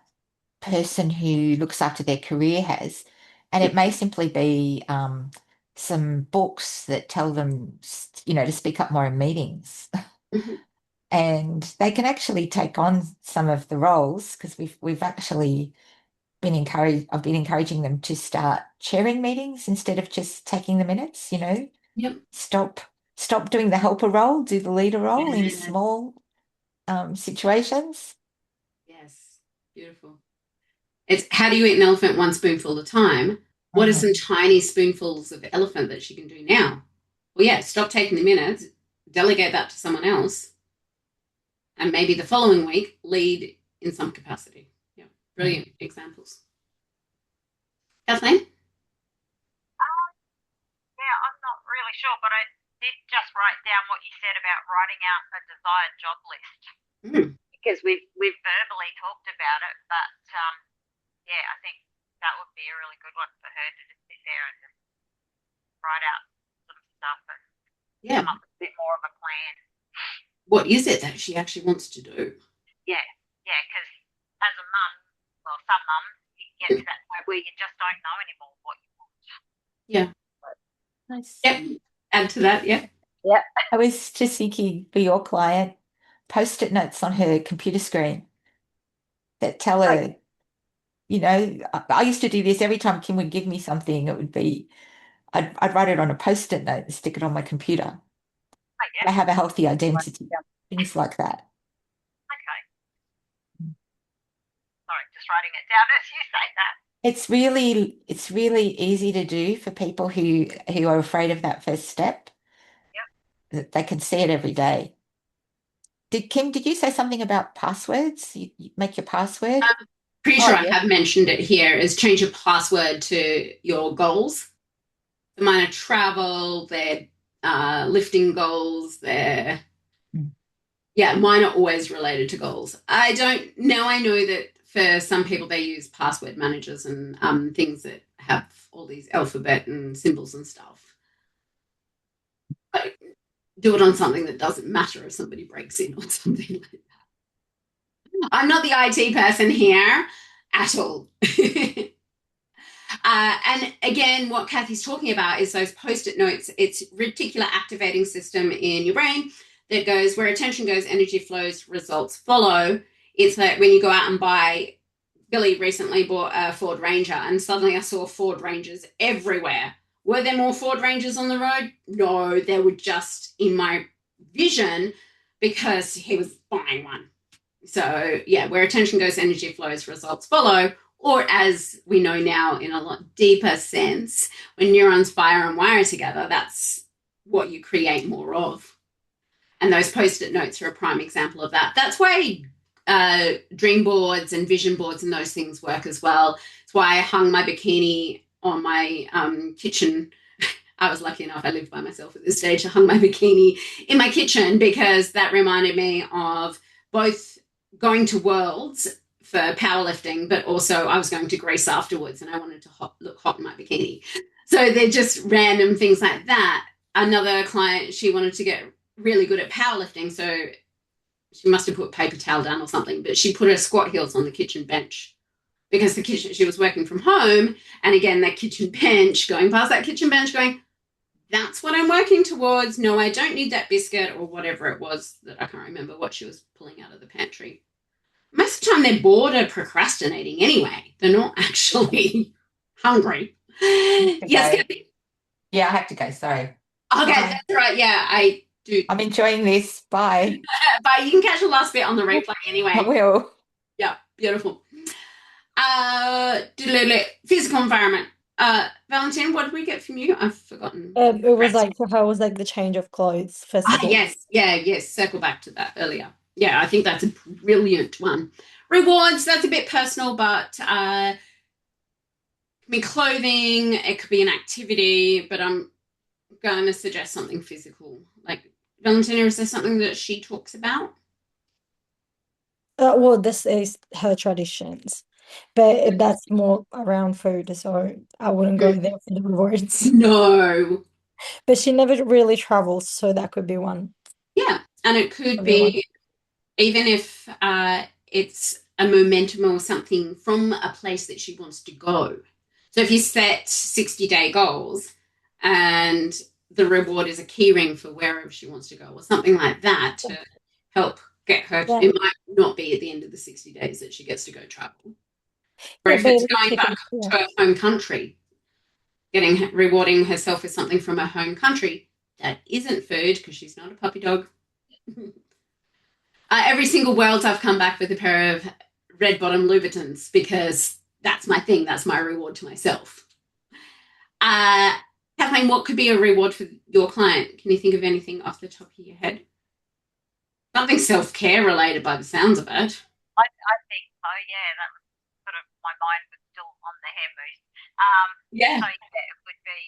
person who looks after their career has, and it may simply be some books that tell them, to speak up more in meetings. Mm-hmm. And they can actually take on some of the roles because we've actually I've been encouraging them to start chairing meetings instead of just taking the minutes, Yep. Stop doing the helper role, do the leader role in Yeah. small situations. Yes, beautiful. It's how do you eat an elephant one spoonful at a time? What are some tiny spoonfuls of elephant that she can do now? Well, yeah, stop taking the minutes, delegate that to someone else, and maybe the following week lead in some capacity. Yeah, brilliant examples. Kathleen? Yeah, I'm not really sure, but I did just write down what you said about writing out a desired job list because we've verbally talked about it, but yeah, I think that would be a really good one for her to just sit there and just write out some stuff and come up with a bit more of a plan. What is it that she actually wants to do? Yeah, because as a mum, well, some mums, you get to that point where you just don't know anymore what you want. Yeah. Nice. Yep. Add to that, yeah. Yeah. I was just thinking for your client, post-it notes on her computer screen that tell her, I used to do this every time Kim would give me something. It would be, I'd write it on a post-it note and stick it on my computer. I have a healthy identity, things like that. Okay. Sorry, just writing it down as you say that. It's really easy to do for people who are afraid of that first step. Yep. They can see it every day. Kim, did you say something about passwords? You make your password? Pretty sure I have mentioned it here, is change your password to your goals. Mine are travel, their lifting goals, mine are always related to goals. I know that for some people they use password managers and things that have all these alphabet and symbols and stuff. But do it on something that doesn't matter if somebody breaks in or something like that. I'm not the IT person here at all. And again, what Kathy's talking about is those post-it notes. It's reticular activating system in your brain that goes where attention goes, energy flows, results follow. It's like when you go out and buy, Billy recently bought a Ford Ranger and suddenly I saw Ford Rangers everywhere. Were there more Ford Rangers on the road? No, they were just in my vision because he was buying one. So yeah, where attention goes, energy flows, results follow. Or as we know now in a lot deeper sense, when neurons fire and wire together, that's what you create more of. And those post-it notes are a prime example of that. That's why dream boards and vision boards and those things work as well. It's why I hung my bikini on my kitchen. I was lucky enough, I lived by myself at this stage. I hung my bikini in my kitchen because that reminded me of both going to Worlds for powerlifting, but also I was going to Greece afterwards and I wanted to look hot in my bikini. So they're just random things like that. Another client, she wanted to get really good at powerlifting, so she must have put paper towel down or something, but she put her squat heels on the kitchen bench because she was working from home. And again, that kitchen bench, going past that kitchen bench going, that's what I'm working towards. No, I don't need that biscuit or whatever it was that I can't remember what she was pulling out of the pantry. Most of the time they're bored or procrastinating anyway. They're not actually hungry. Yes, Kathy? Yeah, I have to go. Sorry. Okay, that's right. Yeah, I do. I'm enjoying this. Bye. Bye. You can catch the last bit on the replay anyway. I will. Yeah. Beautiful. Physical environment. Valentine, what did we get from you? I've forgotten. It was Congrats. like for her was like the change of clothes, first of all. Yes, yes. Circle back to that earlier. Yeah, I think that's a brilliant one. Rewards, that's a bit personal, but it can be clothing, it could be an activity, but I'm going to suggest something physical. Like, Valentina, is there something that she talks about? Well, this is her traditions, but that's more around food, so I wouldn't go there for the rewards. No. But she never really travels, so that could be one. Yeah, and it could Could be one. be even if it's a momentum or something from a place that she wants to go. So if you set 60-day goals and the reward is a key ring for wherever she wants to go or something like that to help get her, Yeah. it might not be at the end of the 60 days that she gets to go travel. Or Yeah, if but it's at going least she back can, yeah. to her home country, rewarding herself with something from her home country that isn't food because she's not a puppy dog. Every single world I've come back with a pair of red bottom Louboutins because that's my thing. That's my reward to myself. Kathleen, what could be a reward for your client? Can you think of anything off the top of your head? Something self-care related by the sounds of it. I think so, yeah. That was sort of, my mind was still on the hair mousse. Yeah. So yeah, it would be,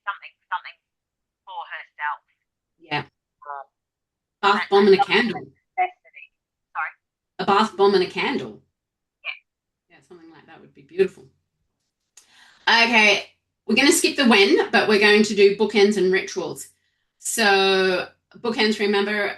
something for herself. Yeah. Bath bomb and a candle. Necessity. Sorry. A bath bomb and a candle. Yeah, something like that would be beautiful. Okay, we're going to skip the when, but we're going to do bookends and rituals. So bookends, remember,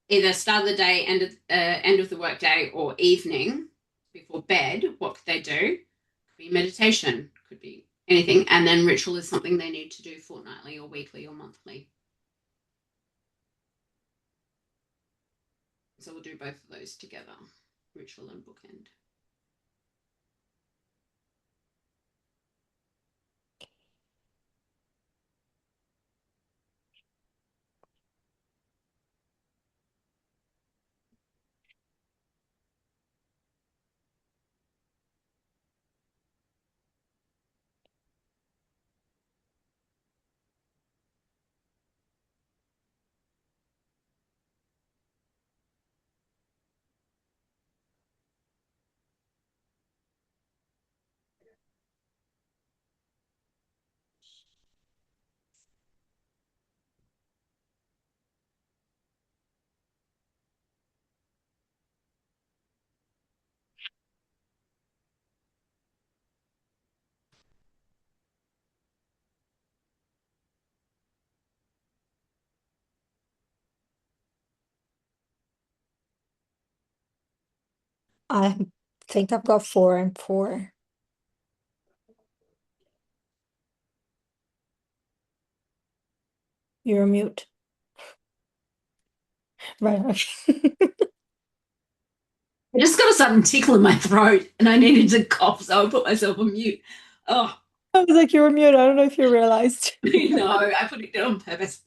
either start of the day, end of the workday, or evening before bed. What could they do? Could be meditation, could be anything. And then ritual is something they need to do fortnightly or weekly or monthly. So we'll do both of those together, ritual and bookend. I think I've got 4 and 4. You're on mute. Right. Okay. I just got a sudden tickle in my throat and I needed to cough, so I put myself on mute. Oh, I was like, you're on mute. I don't know if you realized. no, I put it on purpose.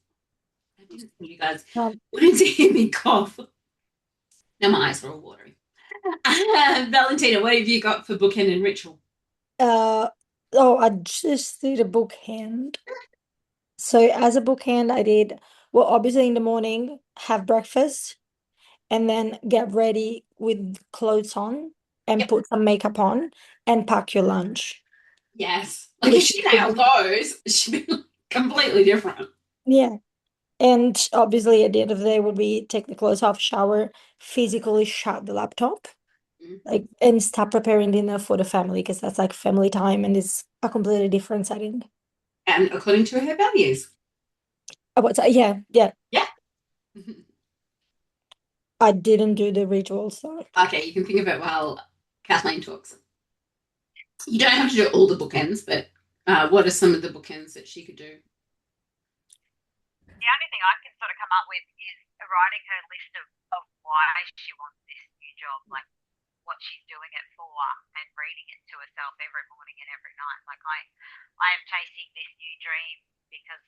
I didn't think you guys Um, wanted to hear me cough. Now my eyes are all watery. Valentina, what have you got for bookend and ritual? I just did a bookend. So as a bookend, I did, well, obviously in the morning, have breakfast and then get ready with clothes on and Yep. put some makeup on and pack your lunch. Yes. Like if she nailed those, she'd be completely different. Yeah. And obviously at the end of the day would be take the clothes off, shower, physically shut the laptop, like, and start preparing dinner for the family because that's like family time and it's a completely different setting. And according to her values. Yeah. Yeah. I didn't do the rituals, so Okay, you can think of it while Kathleen talks. You don't have to do all the bookends, but what are some of the bookends that she could do? The only thing I can sort of come up with is writing her list of why she wants this new job, like what she's doing it for, and reading it to herself every morning and every night. Like I am chasing this new dream because,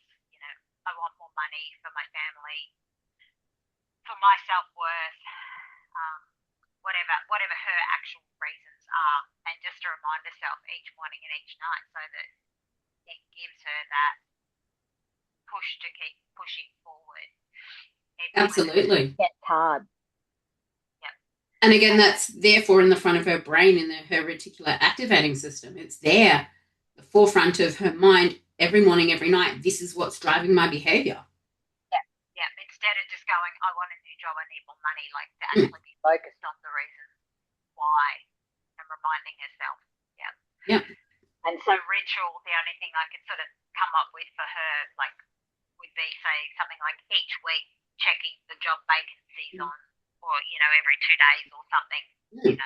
I want more money for my family, for my self-worth, whatever her actual reason herself each morning and each night so that it gives her that push to keep pushing forward. Absolutely. It gets hard. And again, that's therefore in the front of her brain, in her reticular activating system. It's there, the forefront of her mind every morning, every night. This is what's driving my behavior. Yeah. Instead of just going, I want a new job, I need more money, like to actually be focused on the reasons why and reminding herself. Yeah. And so ritual, the only thing I could sort of come up with for her, like, would be, say, something like each week checking the job vacancies on, or, every 2 days or something,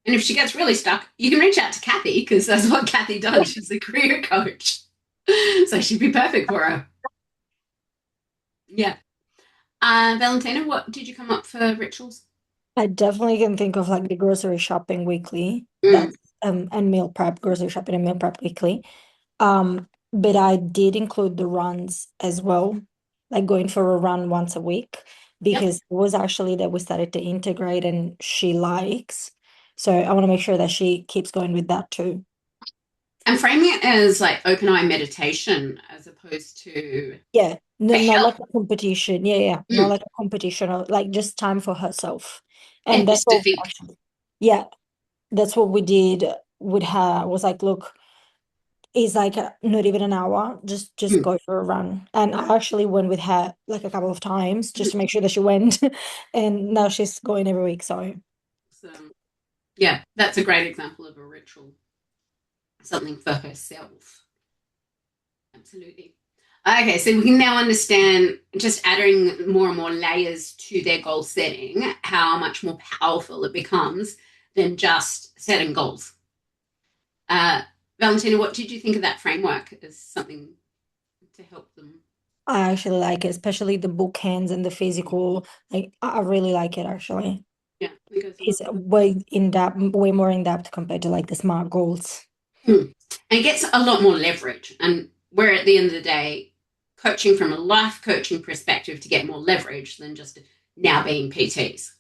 And if she gets really stuck, you can reach out to Kathy, because that's what Kathy does. She's a career coach. So she'd be perfect for her. Yeah. Valentina, what did you come up for rituals? I definitely can think of like the grocery shopping weekly. That's and meal prep, grocery shopping and meal prep weekly. But I did include the runs as well, like going for a run once a week, because it was actually that we started to integrate and she likes. So I want to make sure that she keeps going with that too. And framing it as like open eye meditation as opposed to not health. like a competition. Not like a competition, or like just time for herself. And just to think. That's what we did with her. Was like, look, it's like not even an hour. Just go for a run. And I actually went with her like a couple of times just to make sure that she went. And now she's going every week. So yeah, that's a great example of a ritual. Something for herself. Absolutely. Okay, so we can now understand, just adding more and more layers to their goal setting, how much more powerful it becomes than just setting goals. Valentina, what did you think of that framework as something to help them? I actually like it, especially the bookends and the physical. Like I really like it actually. Yeah, It's way in depth, way more in depth compared to like the SMART goals. And it gets a lot more leverage. And we're at the end of the day coaching from a life coaching perspective to get more leverage than just now being PTs.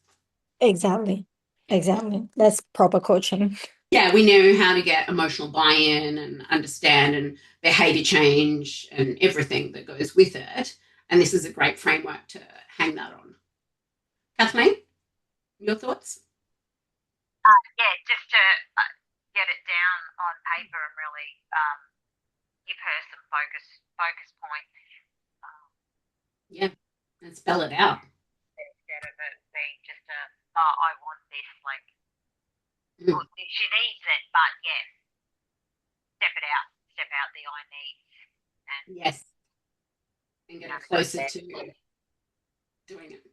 Exactly. That's proper coaching. Yeah, we know how to get emotional buy-in and understand and behavior change and everything that goes with it. And this is a great framework to hang that on. Kathleen, your thoughts? Just to get it down on paper and really give her some focus points. And spell it out. Instead of it being just I want this, like, well, she needs it, but step out the I needs. And yes. And get closer to doing it.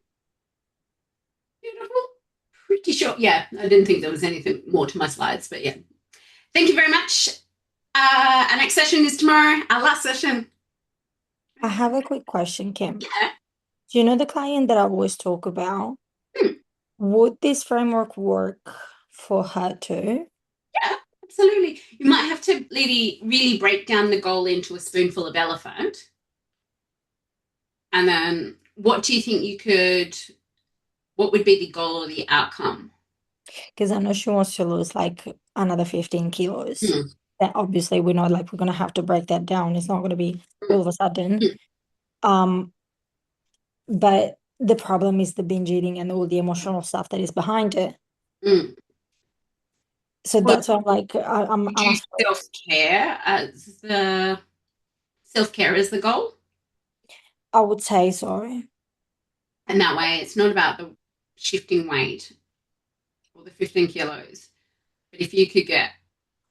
Beautiful. Pretty sure. Yeah, I didn't think there was anything more to my slides, but yeah. Thank you very much. Our next session is tomorrow, our last session. I have a quick question, Kim. Yeah. Do you know the client that I always talk about? Would this framework work for her too? Yeah, absolutely. You might have to really break down the goal into a spoonful of elephant. And then what do you think what would be the goal or the outcome? Because I know she wants to lose like another 15 kilos. That obviously we know like we're gonna have to break that down. It's not gonna be all of a sudden. But the problem is the binge eating and all the emotional stuff that is behind it. So that's why I'm like I'm self-care as the goal. I would say so. And that way it's not about the shifting weight or the 15 kilos. But if you could get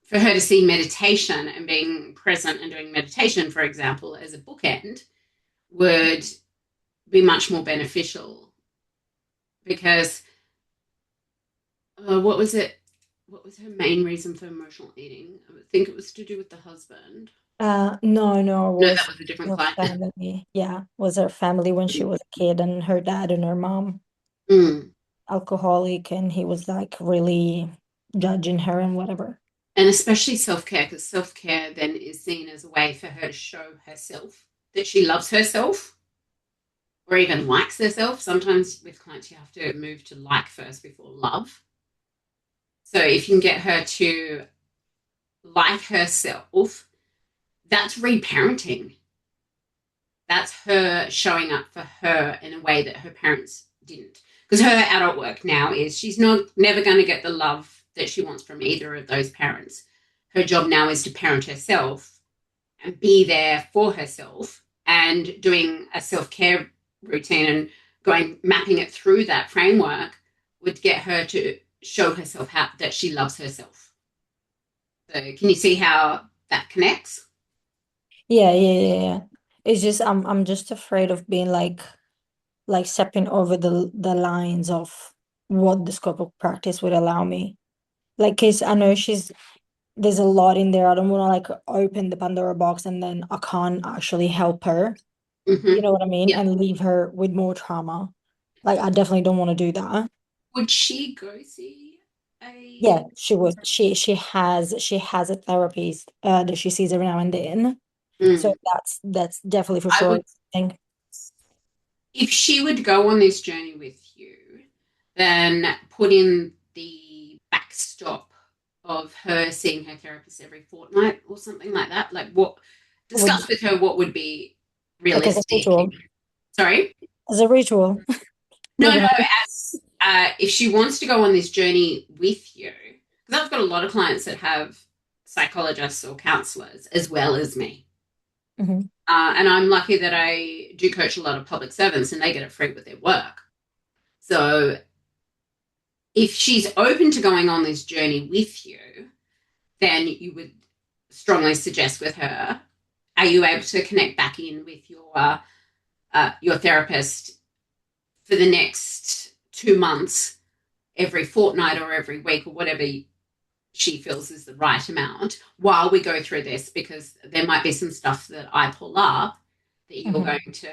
for her to see meditation and being present and doing meditation, for example, as a bookend would be much more beneficial, because what was it? What was her main reason for emotional eating? I would think it was to do with the husband. No, that was a different client. Family. Yeah, was her family when she was a kid, and her dad and her mom alcoholic, and he was like really judging her and whatever. And especially self-care, because self-care then is seen as a way for her to show herself that she loves herself or even likes herself. Sometimes with clients you have to move to like first before love. So if you can get her to like herself, that's reparenting. That's her showing up for her in a way that her parents didn't. Because her adult work now is she's never going to get the love that she wants from either of those parents. Her job now is to parent herself and be there for herself, and doing a self-care routine and mapping it through that framework would get her to show herself that she loves herself. So can you see how that connects? Yeah. It's just I'm just afraid of being like stepping over the lines of what the scope of practice would allow me. Like, cause I know there's a lot in there. I don't want to like open the Pandora box and then I can't actually help her. Mm-hmm. You know what I mean? Yeah. And leave her with more trauma. Like, I definitely don't want to do that. Would she go see Yeah, she would. She has a therapist that she sees every now and then. So that's definitely for sure. If she would go on this journey with you, then put in the backstop of her seeing her therapist every fortnight or something like that. Like, discuss with her what would be realistic. Like as a ritual. Sorry? As a ritual. No, as if she wants to go on this journey with you, because I've got a lot of clients that have psychologists or counselors as well as me. Mm-hmm. And I'm lucky that I do coach a lot of public servants and they get it free with their work. So if she's open to going on this journey with you, then you would strongly suggest with her, are you able to connect back in with your therapist for the next 2 months, every fortnight or every week or whatever she feels is the right amount while we go through this, because there might be some stuff that I pull up that you're going to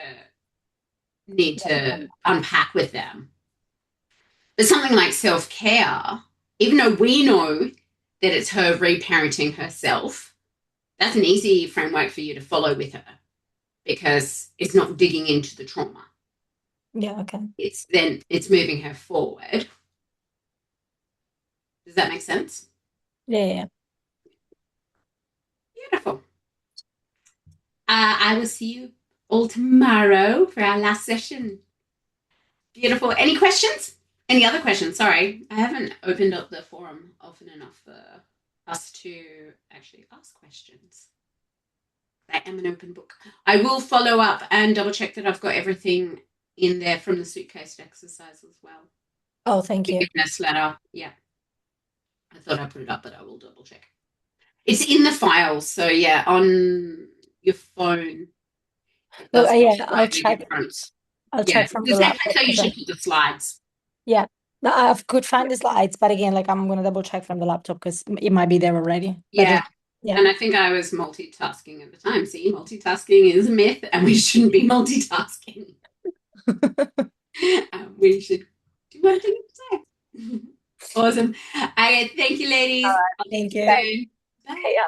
need to unpack with them. But something like self-care, even though we know that it's her reparenting herself, that's an easy framework for you to follow with her because it's not digging into the trauma. Yeah, okay. It's moving her forward. Does that make sense? Yeah. Beautiful. I will see you all tomorrow for our last session. Beautiful. Any questions? Any other questions? Sorry, I haven't opened up the forum often enough for us to actually ask questions. I am an open book. I will follow up and double check that I've got everything in there from the suitcase exercise as well. Oh, thank you. Forgiveness letter. Yeah. I thought I put it up, but I will double check. It's in the files, so yeah, on your phone. I'll check. Different. I'll check from the laptop. So you should put the slides. Yeah. No, I could find the slides, but again, like I'm gonna double check from the laptop because it might be there already. Yeah. And I think I was multitasking at the time. See, multitasking is a myth and we shouldn't be multitasking. We should do one thing at a time. Awesome. Thank you, ladies. Thank you. Bye. Bye.